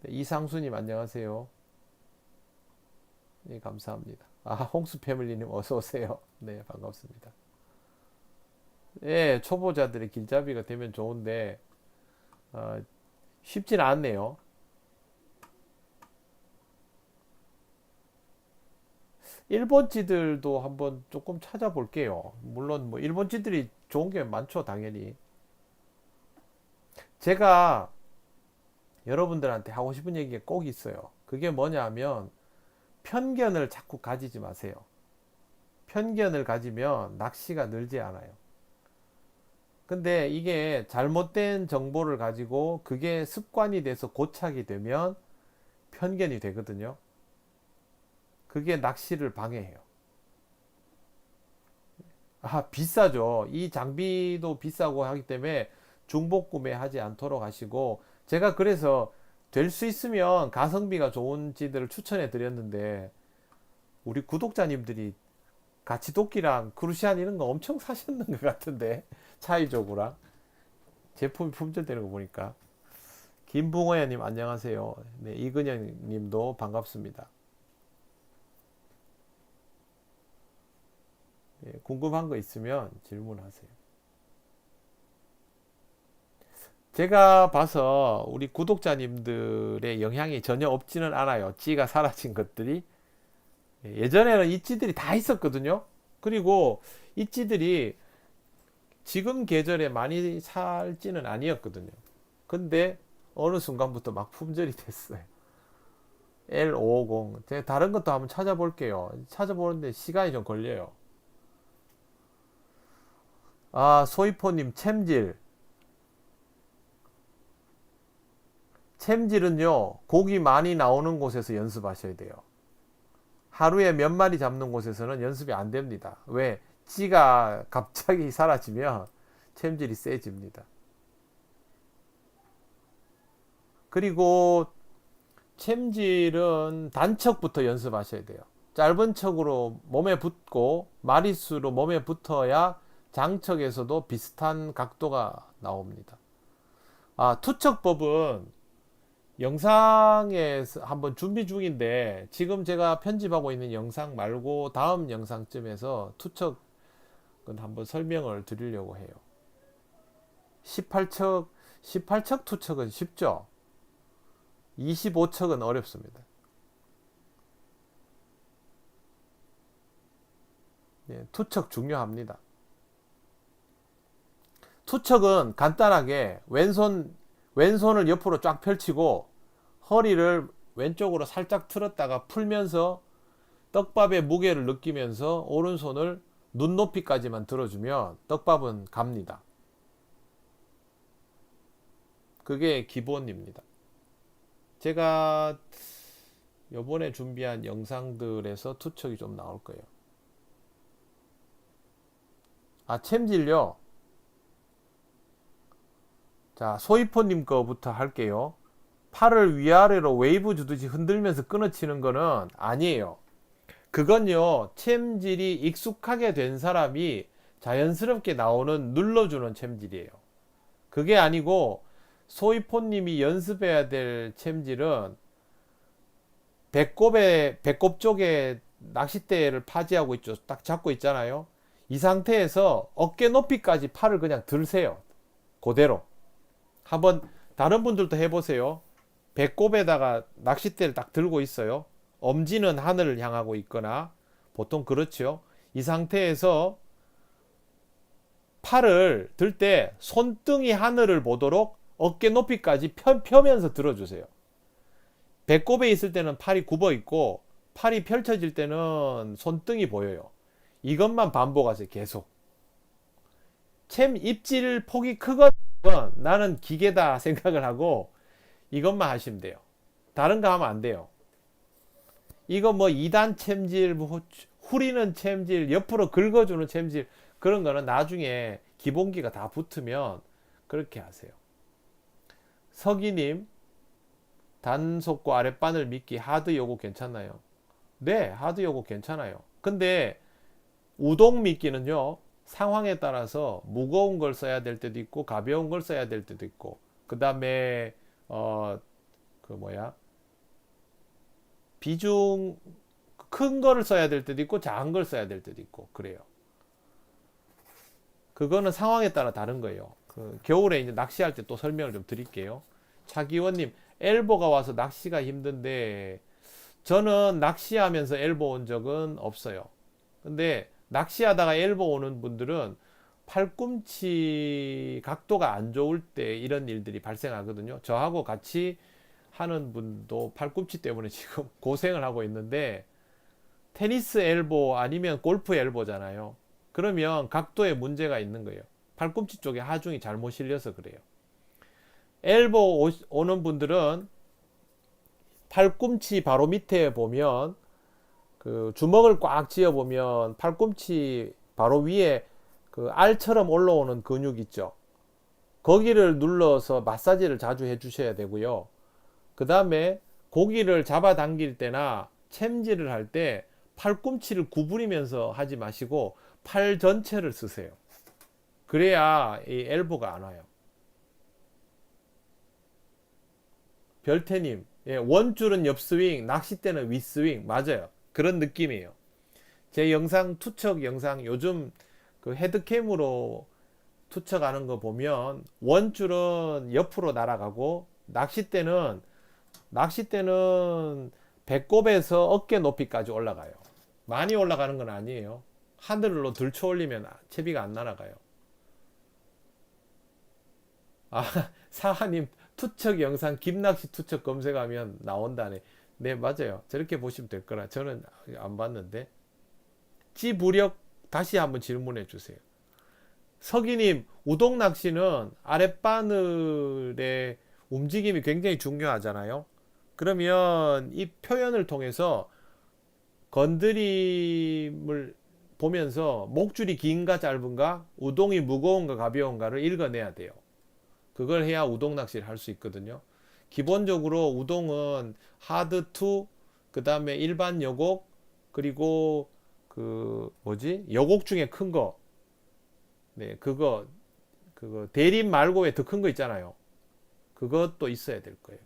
네, 이상수님 안녕하세요. 네, 감사합니다. 아, 홍수 패밀리님 어서 오세요. 네, 반갑습니다. 예, 초보자들의 길잡이가 되면 좋은데 쉽진 않네요. 일본지들도 한번 조금 찾아볼게요. 물론 뭐 일본지들이 좋은 게 많죠, 당연히. 제가 여러분들한테 하고 싶은 얘기가 꼭 있어요. 그게 뭐냐 하면 편견을 자꾸 가지지 마세요. 편견을 가지면 낚시가 늘지 않아요. 근데 이게 잘못된 정보를 가지고 그게 습관이 돼서 고착이 되면 편견이 되거든요. 그게 낚시를 방해해요. 아, 비싸죠. 이 장비도 비싸고 하기 때문에 중복 구매하지 않도록 하시고, 제가 그래서 될 수 있으면 가성비가 좋은 지들을 추천해 드렸는데, 우리 구독자님들이 가치도끼랑 크루시안 이런 거 엄청 사셨는 것 같은데, 차이적으로 제품이 품절되는 거 보니까. 김붕호야님 안녕하세요. 네, 이근영님도 반갑습니다. 예, 궁금한 거 있으면 질문하세요. 제가 봐서 우리 구독자님들의 영향이 전혀 없지는 않아요. 찌가 사라진 것들이. 예전에는 이 찌들이 다 있었거든요. 그리고 이 찌들이 지금 계절에 많이 살 찌는 아니었거든요. 근데 어느 순간부터 막 품절이 됐어요. L550. 제가 다른 것도 한번 찾아볼게요. 찾아보는데 시간이 좀 걸려요. 아, 소이포님, 챔질. 챔질은요, 고기 많이 나오는 곳에서 연습하셔야 돼요. 하루에 몇 마리 잡는 곳에서는 연습이 안 됩니다. 왜? 찌가 갑자기 사라지면 챔질이 세집니다. 그리고 챔질은 단척부터 연습하셔야 돼요. 짧은 척으로 몸에 붙고 마리수로 몸에 붙어야 장척에서도 비슷한 각도가 나옵니다. 아, 투척법은 영상에 한번 준비 중인데 지금 제가 편집하고 있는 영상 말고 다음 영상쯤에서 투척은 한번 설명을 드리려고 해요. 18척 투척은 쉽죠? 25척은 어렵습니다. 예, 투척 중요합니다. 투척은 간단하게 왼손을 옆으로 쫙 펼치고 허리를 왼쪽으로 살짝 틀었다가 풀면서 떡밥의 무게를 느끼면서 오른손을 눈높이까지만 들어주면 떡밥은 갑니다. 그게 기본입니다. 제가 요번에 준비한 영상들에서 투척이 좀 나올 거예요. 아, 챔질요. 자, 소이포님 거부터 할게요. 팔을 위아래로 웨이브 주듯이 흔들면서 끊어치는 거는 아니에요. 그건요, 챔질이 익숙하게 된 사람이 자연스럽게 나오는 눌러주는 챔질이에요. 그게 아니고 소이포님이 연습해야 될 챔질은 배꼽 쪽에 낚싯대를 파지하고 있죠. 딱 잡고 있잖아요. 이 상태에서 어깨 높이까지 팔을 그냥 들세요. 그대로. 한번 다른 분들도 해보세요. 배꼽에다가 낚싯대를 딱 들고 있어요. 엄지는 하늘을 향하고 있거나 보통 그렇죠. 이 상태에서 팔을 들 때 손등이 하늘을 보도록 어깨 높이까지 펴면서 들어주세요. 배꼽에 있을 때는 팔이 굽어 있고 팔이 펼쳐질 때는 손등이 보여요. 이것만 반복하세요. 계속. 챔 입질 폭이 크건 나는 기계다 생각을 하고 이것만 하시면 돼요. 다른 거 하면 안 돼요. 이거 뭐 2단 챔질, 뭐 후리는 챔질, 옆으로 긁어주는 챔질 그런 거는 나중에 기본기가 다 붙으면 그렇게 하세요. 서기님, 단속고 아랫바늘 미끼 하드 요거 괜찮나요? 네, 하드 요거 괜찮아요. 근데 우동 미끼는요, 상황에 따라서 무거운 걸 써야 될 때도 있고 가벼운 걸 써야 될 때도 있고 그 다음에 비중 큰 거를 써야 될 때도 있고 작은 걸 써야 될 때도 있고 그래요. 그거는 상황에 따라 다른 거예요. 겨울에 이제 낚시할 때 또 설명을 좀 드릴게요. 차기원님, 엘보가 와서 낚시가 힘든데 저는 낚시하면서 엘보 온 적은 없어요. 근데 낚시하다가 엘보 오는 분들은 팔꿈치 각도가 안 좋을 때 이런 일들이 발생하거든요. 저하고 같이 하는 분도 팔꿈치 때문에 지금 고생을 하고 있는데 테니스 엘보 아니면 골프 엘보잖아요. 그러면 각도에 문제가 있는 거예요. 팔꿈치 쪽에 하중이 잘못 실려서 그래요. 엘보 오는 분들은 팔꿈치 바로 밑에 보면 그 주먹을 꽉 쥐어 보면 팔꿈치 바로 위에 그 알처럼 올라오는 근육 있죠. 거기를 눌러서 마사지를 자주 해 주셔야 되고요. 그 다음에 고기를 잡아당길 때나 챔질을 할 때 팔꿈치를 구부리면서 하지 마시고 팔 전체를 쓰세요. 그래야 이 엘보가 안 와요. 별태님, 예, 원줄은 옆스윙, 낚싯대는 윗스윙. 맞아요. 그런 느낌이에요. 제 영상, 투척 영상, 요즘 그 헤드캠으로 투척하는 거 보면 원줄은 옆으로 날아가고 낚싯대는 배꼽에서 어깨 높이까지 올라가요. 많이 올라가는 건 아니에요. 하늘로 들쳐 올리면 채비가 안 날아가요. 아, 사하님 투척 영상 김낚시 투척 검색하면 나온다네. 네, 맞아요. 저렇게 보시면 될 거라. 저는 안 봤는데. 찌부력 다시 한번 질문해 주세요. 서기님, 우동 낚시는 아랫바늘의 움직임이 굉장히 중요하잖아요. 그러면 이 표현을 통해서 건드림을 보면서 목줄이 긴가 짧은가, 우동이 무거운가 가벼운가를 읽어내야 돼요. 그걸 해야 우동 낚시를 할 수 있거든요. 기본적으로 우동은 하드 투, 그 다음에 일반 여곡, 그리고 그 뭐지? 여곡 중에 큰 거. 네, 그거 대림 말고 왜 더 큰 거 있잖아요. 그것도 있어야 될 거예요.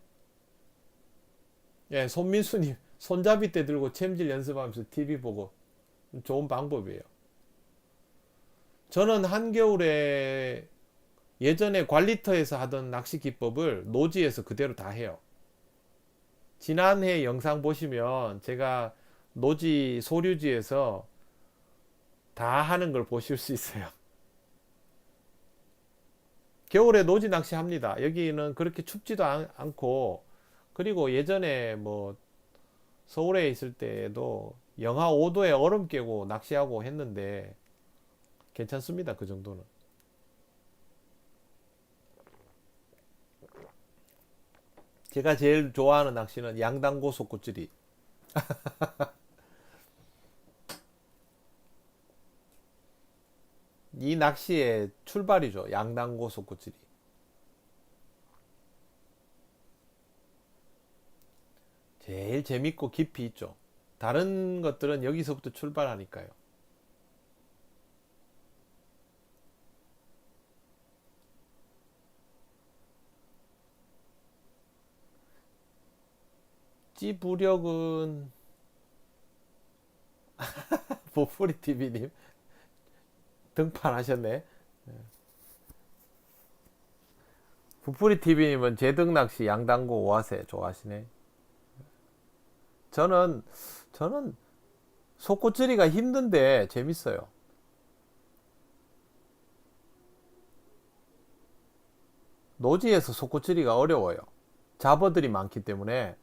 예, 손민수님 손잡이 때 들고 챔질 연습하면서 TV 보고 좋은 방법이에요. 저는 한겨울에 예전에 관리터에서 하던 낚시 기법을 노지에서 그대로 다 해요. 지난해 영상 보시면 제가 노지 소류지에서 다 하는 걸 보실 수 있어요. 겨울에 노지 낚시 합니다. 여기는 그렇게 춥지도 않고, 그리고 예전에 뭐 서울에 있을 때에도 영하 5도에 얼음 깨고 낚시하고 했는데 괜찮습니다. 그 정도는. 제가 제일 좋아하는 낚시는 양단고 속구찌리. 이 낚시의 출발이죠. 양단고 속구찌리. 제일 재밌고 깊이 있죠. 다른 것들은 여기서부터 출발하니까요. 찌부력은 보풀이 TV님 등판하셨네. 부풀이 TV님은 제등 낚시 양단고 오아세 좋아하시네. 저는 저는 속꽃질이가 힘든데 재밌어요. 노지에서 속꽃질이가 어려워요. 잡어들이 많기 때문에.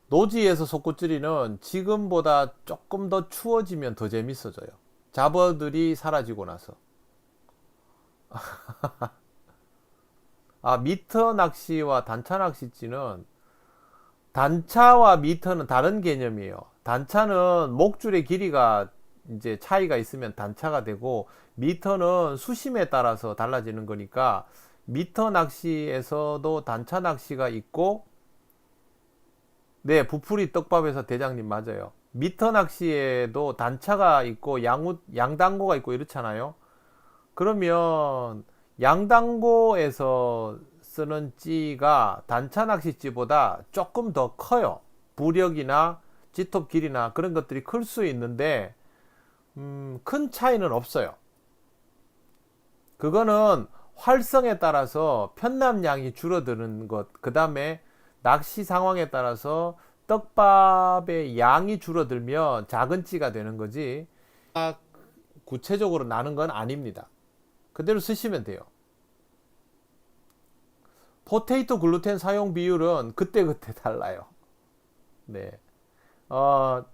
노지에서 속꽃질이는 지금보다 조금 더 추워지면 더 재밌어져요. 잡어들이 사라지고 나서. 아, 미터 낚시와 단차 낚시찌는 단차와 미터는 다른 개념이에요. 단차는 목줄의 길이가 이제 차이가 있으면 단차가 되고, 미터는 수심에 따라서 달라지는 거니까 미터 낚시에서도 단차 낚시가 있고. 네, 부풀이 떡밥에서 대장님 맞아요. 미터 낚시에도 단차가 있고 양단고가 있고 이렇잖아요. 그러면 양단고에서 쓰는 찌가 단차 낚시찌보다 조금 더 커요. 부력이나 찌톱 길이나 그런 것들이 클 수 있는데 큰 차이는 없어요. 그거는 활성에 따라서 편납량이 줄어드는 것, 그 다음에 낚시 상황에 따라서 떡밥의 양이 줄어들면 작은 찌가 되는 거지, 구체적으로 나는 건 아닙니다. 그대로 쓰시면 돼요. 포테이토 글루텐 사용 비율은 그때그때 달라요. 네. 어,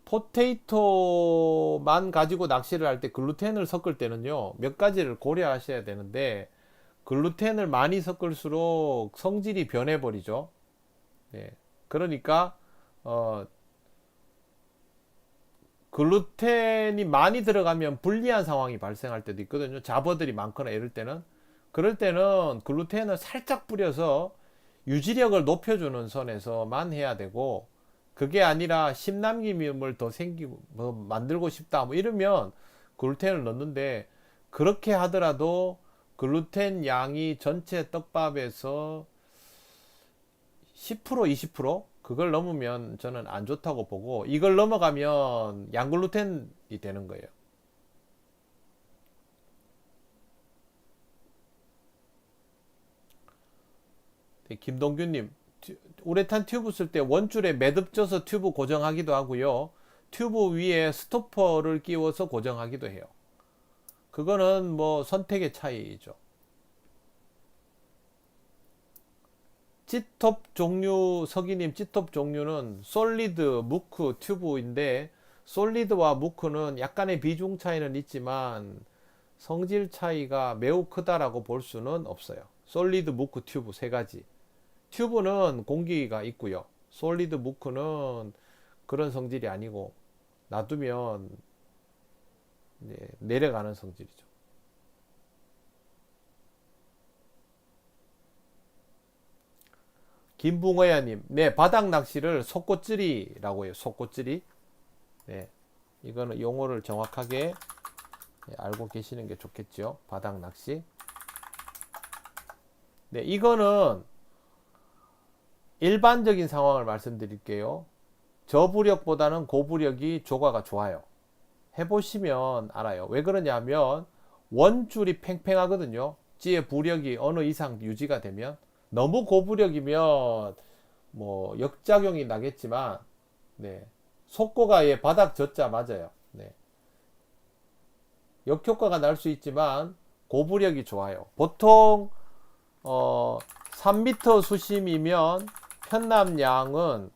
포테이토만 가지고 낚시를 할 때 글루텐을 섞을 때는요, 몇 가지를 고려하셔야 되는데, 글루텐을 많이 섞을수록 성질이 변해버리죠. 네. 그러니까, 어, 글루텐이 많이 들어가면 불리한 상황이 발생할 때도 있거든요. 잡어들이 많거나 이럴 때는. 그럴 때는 글루텐을 살짝 뿌려서 유지력을 높여주는 선에서만 해야 되고, 그게 아니라 심남김을 더 생기고 뭐 만들고 싶다 뭐 이러면 글루텐을 넣는데, 그렇게 하더라도 글루텐 양이 전체 떡밥에서 10% 20% 그걸 넘으면 저는 안 좋다고 보고, 이걸 넘어가면 양글루텐이 되는 거예요. 김동규님, 우레탄 튜브 쓸 때 원줄에 매듭 져서 튜브 고정하기도 하고요. 튜브 위에 스토퍼를 끼워서 고정하기도 해요. 그거는 뭐 선택의 차이죠. G톱 종류, 서기님 G톱 종류는 솔리드, 무크, 튜브인데 솔리드와 무크는 약간의 비중 차이는 있지만 성질 차이가 매우 크다라고 볼 수는 없어요. 솔리드, 무크, 튜브 세 가지. 튜브는 공기가 있고요. 솔리드, 무크는 그런 성질이 아니고 놔두면 이제 내려가는 성질이죠. 김붕어야님, 네, 바닥 낚시를 속꽃질이라고 해요. 속꽃질이. 네, 이거는 용어를 정확하게 알고 계시는 게 좋겠죠. 바닥 낚시. 네, 이거는 일반적인 상황을 말씀드릴게요. 저부력보다는 고부력이 조과가 좋아요. 해보시면 알아요. 왜 그러냐면 원줄이 팽팽하거든요. 찌의 부력이 어느 이상 유지가 되면 너무 고부력이면 뭐 역작용이 나겠지만 네. 속고가 예, 바닥 젖자 맞아요. 네. 역효과가 날 수 있지만 고부력이 좋아요. 보통 3m 수심이면 편납량은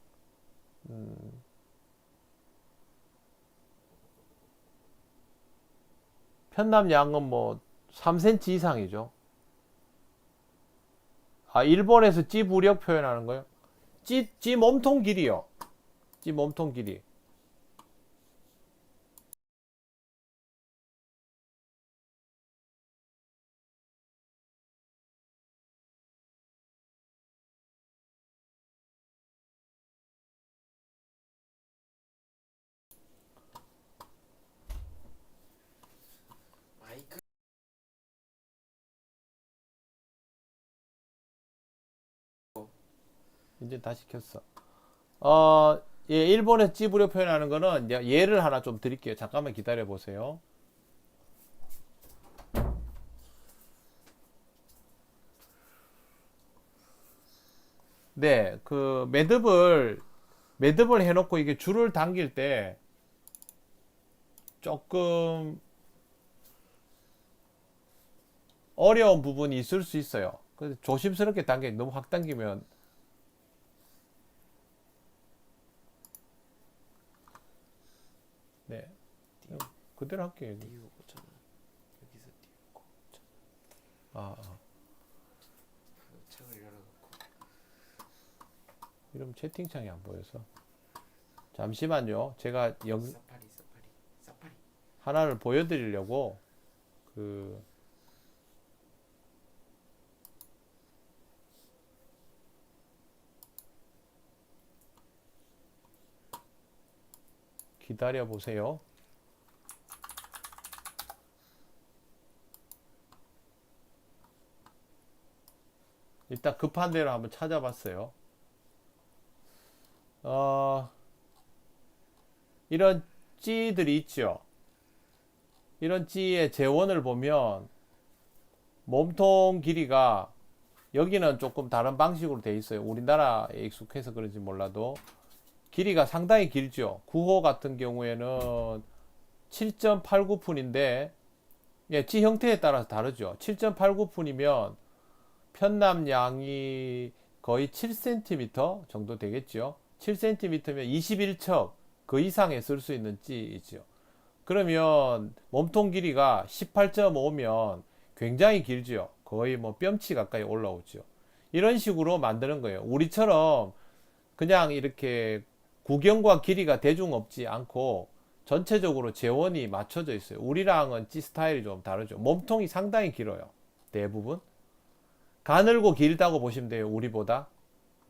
편납량은 뭐 3cm 이상이죠. 아, 일본에서 찌 부력 표현하는 거요? 찌 몸통 길이요. 찌 몸통 길이. 마이크 이제 다시 켰어. 예, 일본에서 찌 부력 표현하는 거는 이제 예를 하나 좀 드릴게요. 잠깐만 기다려 보세요. 네, 그 매듭을 해놓고 이게 줄을 당길 때 조금 어려운 부분이 있을 수 있어요. 그래서 조심스럽게 당겨 너무 확 당기면 네 그대로 할게요. 여기. 띄우고잖아. 여기서 띄우고 아, 그 창을 열어놓고 이러면 채팅창이 안 보여서 잠시만요. 제가 사파리 하나를 보여드리려고 그 기다려 보세요. 일단 급한 대로 한번 찾아봤어요. 어, 이런 찌들이 있죠. 이런 찌의 재원을 보면 몸통 길이가 여기는 조금 다른 방식으로 돼 있어요. 우리나라에 익숙해서 그런지 몰라도 길이가 상당히 길죠. 9호 같은 경우에는 7.89푼인데 예, 찌 형태에 따라서 다르죠. 7.89푼이면 편납량이 거의 7cm 정도 되겠죠. 7cm면 21척 그 이상에 쓸 수 있는 찌이죠. 그러면 몸통 길이가 18.5면 굉장히 길죠. 거의 뭐 뼘치 가까이 올라오죠. 이런 식으로 만드는 거예요. 우리처럼 그냥 이렇게 구경과 길이가 대중 없지 않고 전체적으로 재원이 맞춰져 있어요. 우리랑은 찌 스타일이 좀 다르죠. 몸통이 상당히 길어요. 대부분. 가늘고 길다고 보시면 돼요. 우리보다.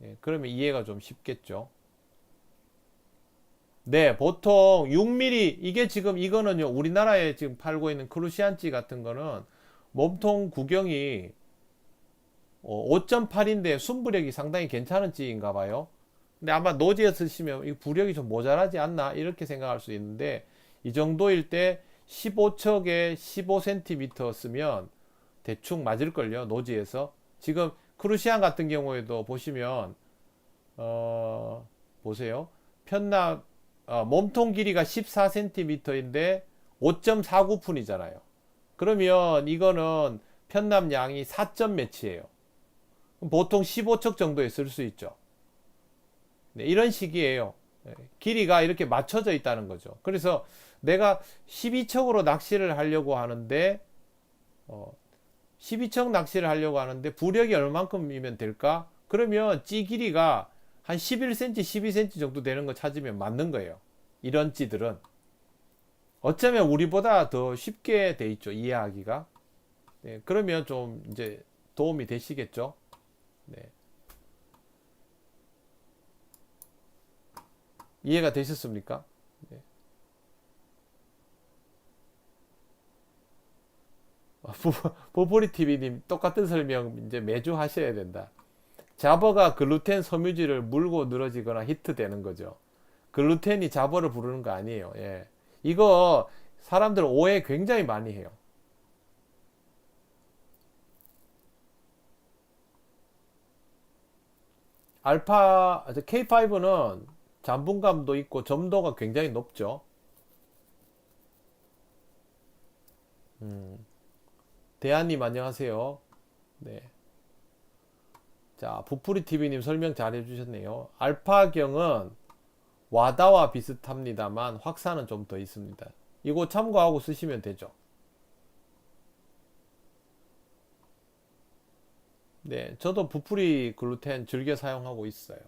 예, 그러면 이해가 좀 쉽겠죠. 네, 보통 6mm, 이게 지금 이거는요, 우리나라에 지금 팔고 있는 크루시안찌 같은 거는 몸통 구경이 5.8인데 순부력이 상당히 괜찮은 찌인가 봐요. 근데 아마 노지에 쓰시면 이 부력이 좀 모자라지 않나 이렇게 생각할 수 있는데 이 정도일 때 15척에 15cm 쓰면 대충 맞을걸요, 노지에서. 지금 크루시안 같은 경우에도 보시면 보세요. 편납 몸통 길이가 14cm인데 5.49푼이잖아요. 그러면 이거는 편납량이 4점 매치예요. 보통 15척 정도에 쓸 수 있죠. 네, 이런 식이에요. 네, 길이가 이렇게 맞춰져 있다는 거죠. 그래서 내가 12척으로 낚시를 하려고 하는데 12척 낚시를 하려고 하는데 부력이 얼만큼이면 될까? 그러면 찌 길이가 한 11cm, 12cm 정도 되는 거 찾으면 맞는 거예요. 이런 찌들은 어쩌면 우리보다 더 쉽게 돼 있죠, 이해하기가. 네, 그러면 좀 이제 도움이 되시겠죠. 네. 이해가 되셨습니까? 네. 보보리 TV님 똑같은 설명 이제 매주 하셔야 된다. 자버가 글루텐 섬유질을 물고 늘어지거나 히트되는 거죠. 글루텐이 자버를 부르는 거 아니에요. 예. 이거 사람들 오해 굉장히 많이 해요. 알파 K5는 잠분감도 있고 점도가 굉장히 높죠. 대한님 안녕하세요. 네. 자, 부풀이TV님 설명 잘 해주셨네요. 알파경은 와다와 비슷합니다만 확산은 좀 더 있습니다. 이거 참고하고 쓰시면 되죠. 네, 저도 부풀이 글루텐 즐겨 사용하고 있어요.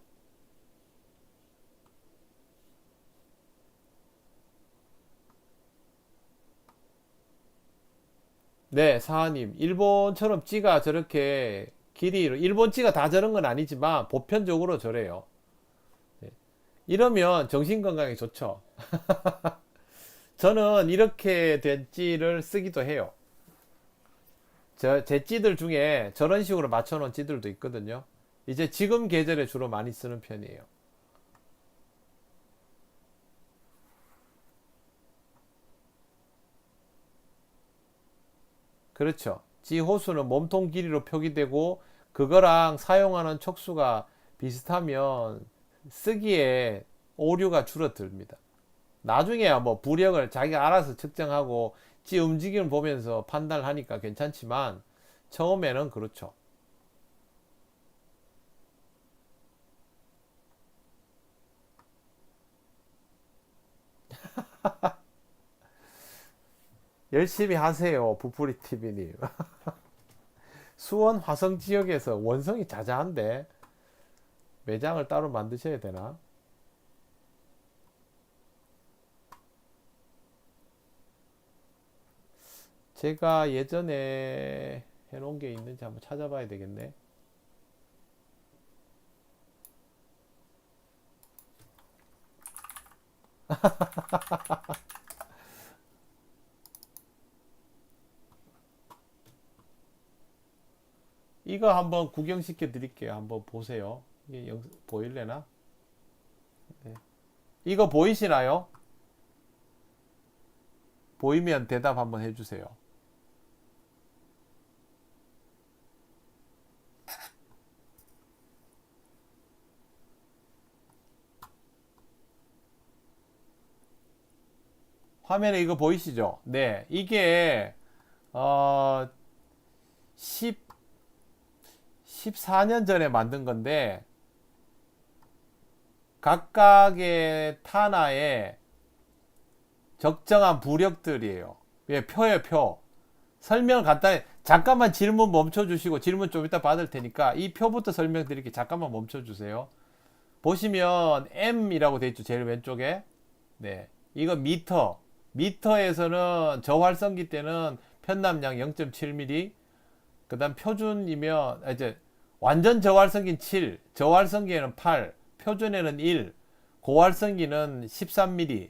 네, 사하님. 일본처럼 찌가 저렇게 길이로, 일본 찌가 다 저런 건 아니지만 보편적으로 저래요. 네. 이러면 정신건강에 좋죠. 저는 이렇게 된 찌를 쓰기도 해요. 제 찌들 중에 저런 식으로 맞춰놓은 찌들도 있거든요. 이제 지금 계절에 주로 많이 쓰는 편이에요. 그렇죠. 지 호수는 몸통 길이로 표기되고 그거랑 사용하는 촉수가 비슷하면 쓰기에 오류가 줄어듭니다. 나중에야 뭐 부력을 자기가 알아서 측정하고 지 움직임을 보면서 판단을 하니까 괜찮지만 처음에는 그렇죠. 열심히 하세요, 부풀이 TV님. 수원 화성 지역에서 원성이 자자한데 매장을 따로 만드셔야 되나? 제가 예전에 해놓은 게 있는지 한번 찾아봐야 되겠네. 이거 한번 구경시켜 드릴게요. 한번 보세요. 이게 보일래나? 네. 이거 보이시나요? 보이면 대답 한번 해주세요. 화면에 이거 보이시죠? 네. 이게, 14년 전에 만든 건데, 각각의 탄화에 적정한 부력들이에요. 예, 표예요, 표. 설명 간단히, 잠깐만 질문 멈춰주시고, 질문 좀 이따 받을 테니까, 이 표부터 설명드릴게요. 잠깐만 멈춰주세요. 보시면, M이라고 되어 있죠, 제일 왼쪽에. 네. 이거 미터. 미터에서는 저활성기 때는 편납량 0.7mm, 그 다음 표준이면, 이제, 완전 저활성기는 7, 저활성기에는 8, 표준에는 1, 고활성기는 13mm,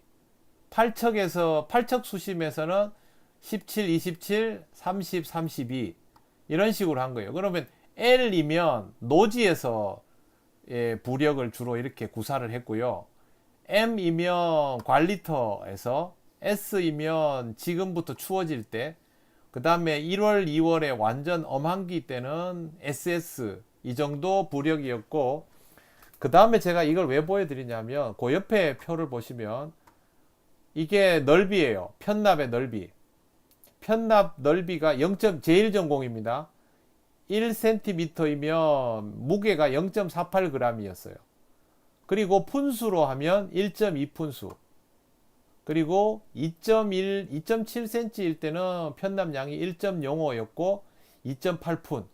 8척 수심에서는 17, 27, 30, 32 이런 식으로 한 거예요. 그러면 L이면 노지에서 부력을 주로 이렇게 구사를 했고요. M이면 관리터에서, S이면 지금부터 추워질 때, 그 다음에 1월, 2월에 완전 엄한기 때는 SS 이 정도 부력이었고, 그 다음에 제가 이걸 왜 보여드리냐면 그 옆에 표를 보시면 이게 넓이에요. 편납의 넓이. 편납 넓이가 0. 제일 전공입니다. 1cm이면 무게가 0.48g이었어요. 그리고 푼수로 하면 1.2푼수. 그리고 2.1, 2.7cm일 때는 편납량이 1.05였고 2.8푼.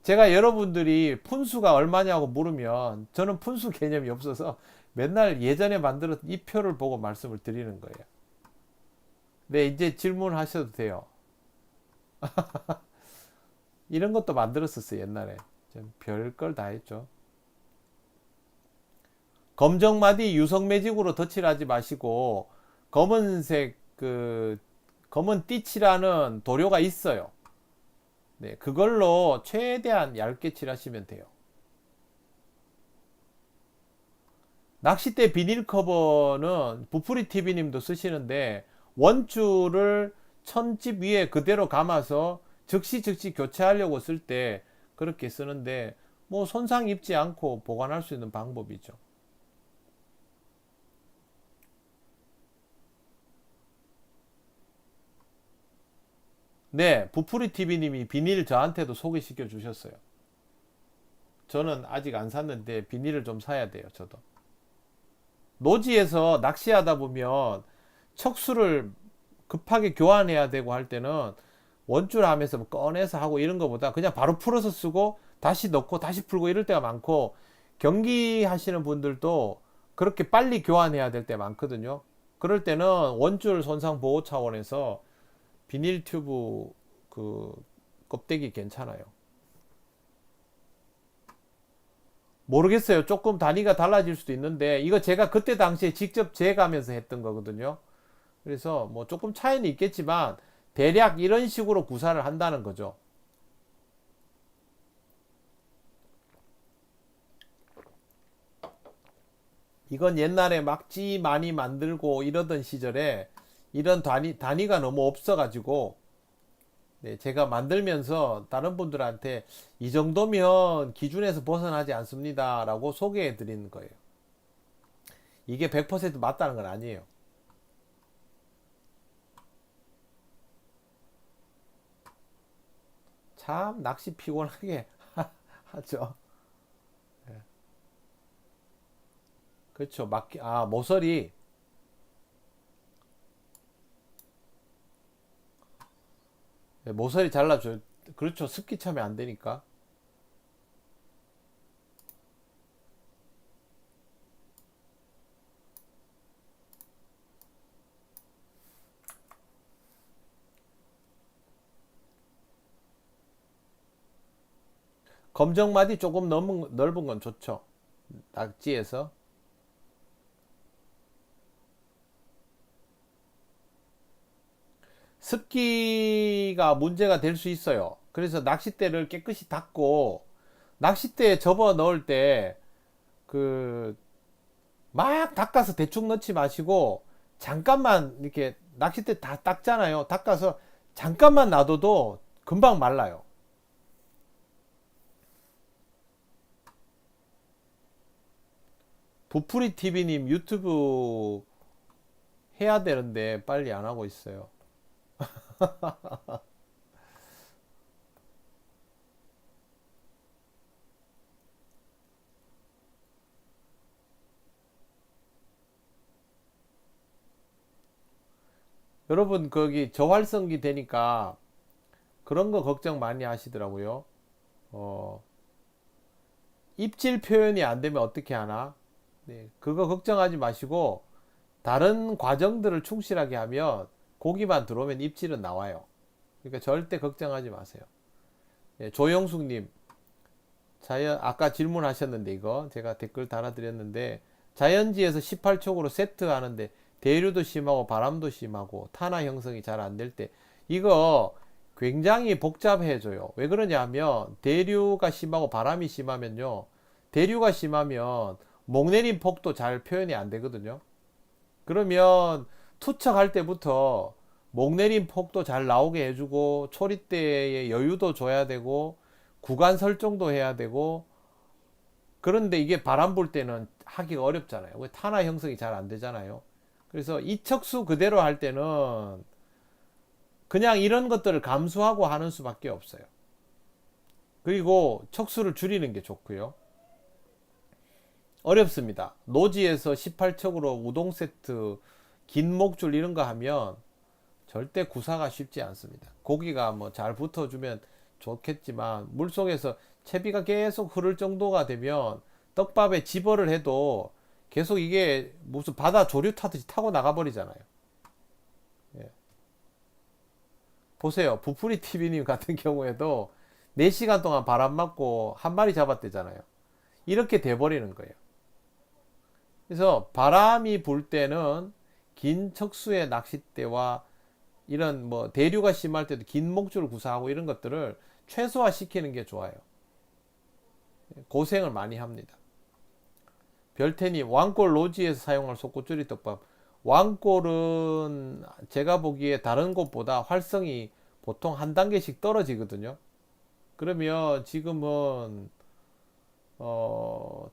제가 여러분들이 푼수가 얼마냐고 물으면 저는 푼수 개념이 없어서 맨날 예전에 만들었던 이 표를 보고 말씀을 드리는 거예요. 네, 이제 질문하셔도 돼요. 이런 것도 만들었었어요, 옛날에. 별걸 다 했죠. 검정마디 유성매직으로 덧칠하지 마시고 검은색 검은 띠칠하는 도료가 있어요. 네, 그걸로 최대한 얇게 칠하시면 돼요. 낚싯대 비닐 커버는 부풀이 TV님도 쓰시는데 원줄을 천집 위에 그대로 감아서 즉시 교체하려고 쓸 때 그렇게 쓰는데 뭐 손상 입지 않고 보관할 수 있는 방법이죠. 네, 부풀이 TV님이 비닐 저한테도 소개시켜 주셨어요. 저는 아직 안 샀는데 비닐을 좀 사야 돼요, 저도. 노지에서 낚시하다 보면 척수를 급하게 교환해야 되고 할 때는 원줄 하면서 뭐 꺼내서 하고 이런 것보다 그냥 바로 풀어서 쓰고 다시 넣고 다시 풀고 이럴 때가 많고, 경기 하시는 분들도 그렇게 빨리 교환해야 될 때 많거든요. 그럴 때는 원줄 손상 보호 차원에서 비닐 튜브 껍데기 괜찮아요. 모르겠어요. 조금 단위가 달라질 수도 있는데 이거 제가 그때 당시에 직접 재가면서 했던 거거든요. 그래서 뭐 조금 차이는 있겠지만 대략 이런 식으로 구사를 한다는 거죠. 이건 옛날에 막지 많이 만들고 이러던 시절에 이런 단위가 너무 없어가지고, 네, 제가 만들면서 다른 분들한테 이 정도면 기준에서 벗어나지 않습니다 라고 소개해 드리는 거예요. 이게 100% 맞다는 건 아니에요. 참 낚시 피곤하게 하죠. 네. 그렇죠. 모서리. 네, 모서리 잘라줘요. 그렇죠. 습기 차면 안 되니까. 검정마디 조금 넓은 건 좋죠. 낙지에서. 습기가 문제가 될 수 있어요. 그래서 낚싯대를 깨끗이 닦고, 낚싯대에 접어 넣을 때 막 닦아서 대충 넣지 마시고 잠깐만 이렇게 낚싯대 다 닦잖아요. 닦아서 잠깐만 놔둬도 금방 말라요. 부풀이 TV님 유튜브 해야 되는데 빨리 안 하고 있어요. 여러분 거기 저활성기 되니까 그런 거 걱정 많이 하시더라고요. 어, 입질 표현이 안 되면 어떻게 하나? 네, 그거 걱정하지 마시고 다른 과정들을 충실하게 하면 고기만 들어오면 입질은 나와요. 그러니까 절대 걱정하지 마세요. 네, 조영숙님, 아까 질문하셨는데 이거 제가 댓글 달아드렸는데, 자연지에서 18촉으로 세트하는데 대류도 심하고 바람도 심하고 탄화 형성이 잘 안 될 때 이거 굉장히 복잡해져요. 왜 그러냐 하면 대류가 심하고 바람이 심하면요, 대류가 심하면 목내림 폭도 잘 표현이 안 되거든요. 그러면 투척할 때부터 목내림 폭도 잘 나오게 해주고 초리대의 여유도 줘야 되고 구간 설정도 해야 되고, 그런데 이게 바람 불 때는 하기가 어렵잖아요. 탄화 형성이 잘 안 되잖아요. 그래서 이척수 그대로 할 때는 그냥 이런 것들을 감수하고 하는 수밖에 없어요. 그리고 척수를 줄이는 게 좋고요. 어렵습니다. 노지에서 18척으로 우동 세트, 긴 목줄 이런 거 하면 절대 구사가 쉽지 않습니다. 고기가 뭐 잘 붙어주면 좋겠지만 물속에서 채비가 계속 흐를 정도가 되면 떡밥에 집어를 해도 계속 이게 무슨 바다 조류 타듯이 타고 나가버리잖아요. 예. 보세요. 부풀이 TV님 같은 경우에도 4시간 동안 바람 맞고 한 마리 잡았대잖아요. 이렇게 돼버리는 거예요. 그래서 바람이 불 때는 긴 척수의 낚싯대와 이런 뭐 대류가 심할 때도 긴 목줄을 구사하고 이런 것들을 최소화 시키는 게 좋아요. 고생을 많이 합니다. 별태님, 왕골 로지에서 사용할 속꼬줄이 떡밥. 왕골은 제가 보기에 다른 곳보다 활성이 보통 한 단계씩 떨어지거든요. 그러면 지금은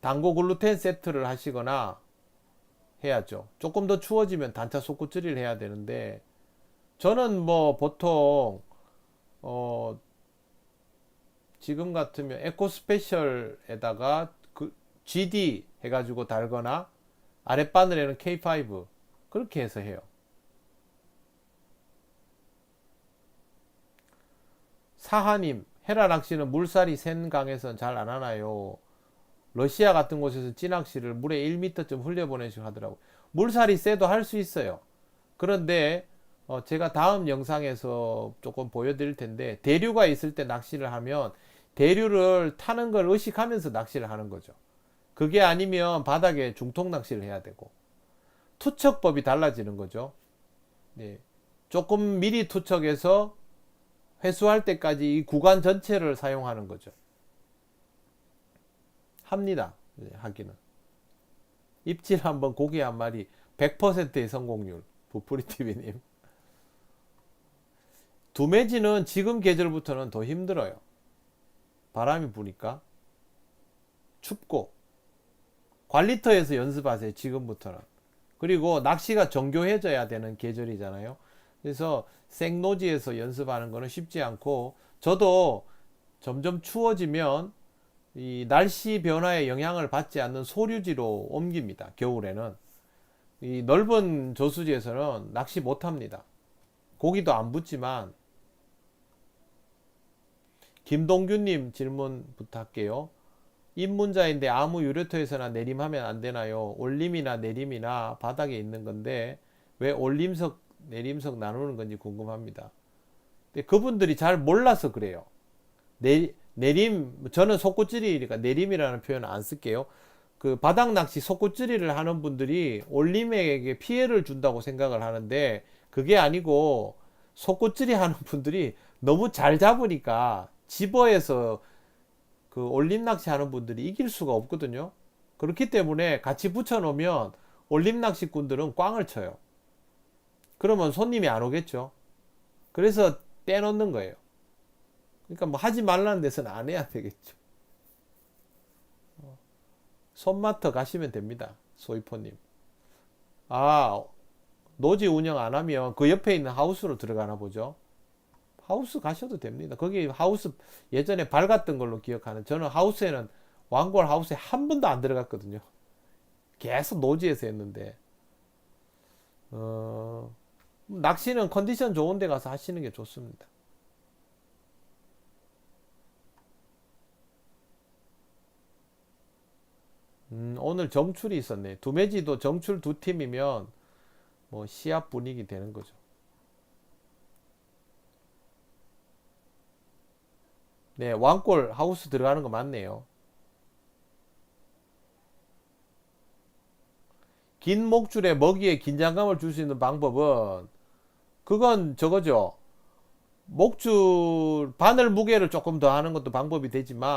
단고 글루텐 세트를 하시거나 해야죠. 조금 더 추워지면 단차 속꼬줄이를 해야 되는데 저는 뭐 보통 지금 같으면 에코 스페셜에다가 그 GD 해가지고 달거나 아랫바늘에는 K5 그렇게 해서 해요. 사하님, 헤라 낚시는 물살이 센 강에선 잘 안 하나요? 러시아 같은 곳에서 찌낚시를 물에 1m쯤 흘려보내시고 하더라고요. 물살이 세도 할 수 있어요. 그런데 제가 다음 영상에서 조금 보여드릴 텐데 대류가 있을 때 낚시를 하면 대류를 타는 걸 의식하면서 낚시를 하는 거죠. 그게 아니면 바닥에 중통 낚시를 해야 되고 투척법이 달라지는 거죠. 네. 조금 미리 투척해서 회수할 때까지 이 구간 전체를 사용하는 거죠. 합니다. 네, 하기는. 입질 한번 고기 한 마리 100%의 성공률. 부풀이TV님. 두메지는 지금 계절부터는 더 힘들어요. 바람이 부니까. 춥고. 관리터에서 연습하세요. 지금부터는. 그리고 낚시가 정교해져야 되는 계절이잖아요. 그래서 생노지에서 연습하는 거는 쉽지 않고 저도 점점 추워지면 이 날씨 변화에 영향을 받지 않는 소류지로 옮깁니다. 겨울에는. 이 넓은 저수지에서는 낚시 못 합니다. 고기도 안 붙지만. 김동규님 질문 부탁할게요. 입문자인데 아무 유래터에서나 내림하면 안 되나요? 올림이나 내림이나 바닥에 있는 건데 왜 올림석 내림석 나누는 건지 궁금합니다. 근데 그분들이 잘 몰라서 그래요. 내림, 저는 속꼬찌리니까 내림이라는 표현을 안 쓸게요. 그 바닥 낚시 속꼬찌리를 하는 분들이 올림에게 피해를 준다고 생각을 하는데 그게 아니고 속꼬찌리 하는 분들이 너무 잘 잡으니까 집어에서 그 올림 낚시 하는 분들이 이길 수가 없거든요. 그렇기 때문에 같이 붙여 놓으면 올림 낚시꾼들은 꽝을 쳐요. 그러면 손님이 안 오겠죠. 그래서 떼놓는 거예요. 그러니까 뭐 하지 말라는 데서는 안 해야 되겠죠. 손마터 가시면 됩니다. 소이포님. 아, 노지 운영 안 하면 그 옆에 있는 하우스로 들어가나 보죠. 하우스 가셔도 됩니다. 거기 하우스 예전에 밝았던 걸로 기억하는, 저는 하우스에는 왕골 하우스에 한 번도 안 들어갔거든요. 계속 노지에서 했는데 낚시는 컨디션 좋은 데 가서 하시는 게 좋습니다. 오늘 정출이 있었네. 두메지도 정출 2팀이면 뭐 시합 분위기 되는 거죠. 네, 왕골 하우스 들어가는 거 맞네요. 긴 목줄에 먹이에 긴장감을 줄 수 있는 방법은 그건 저거죠. 목줄 바늘 무게를 조금 더 하는 것도 방법이 되지만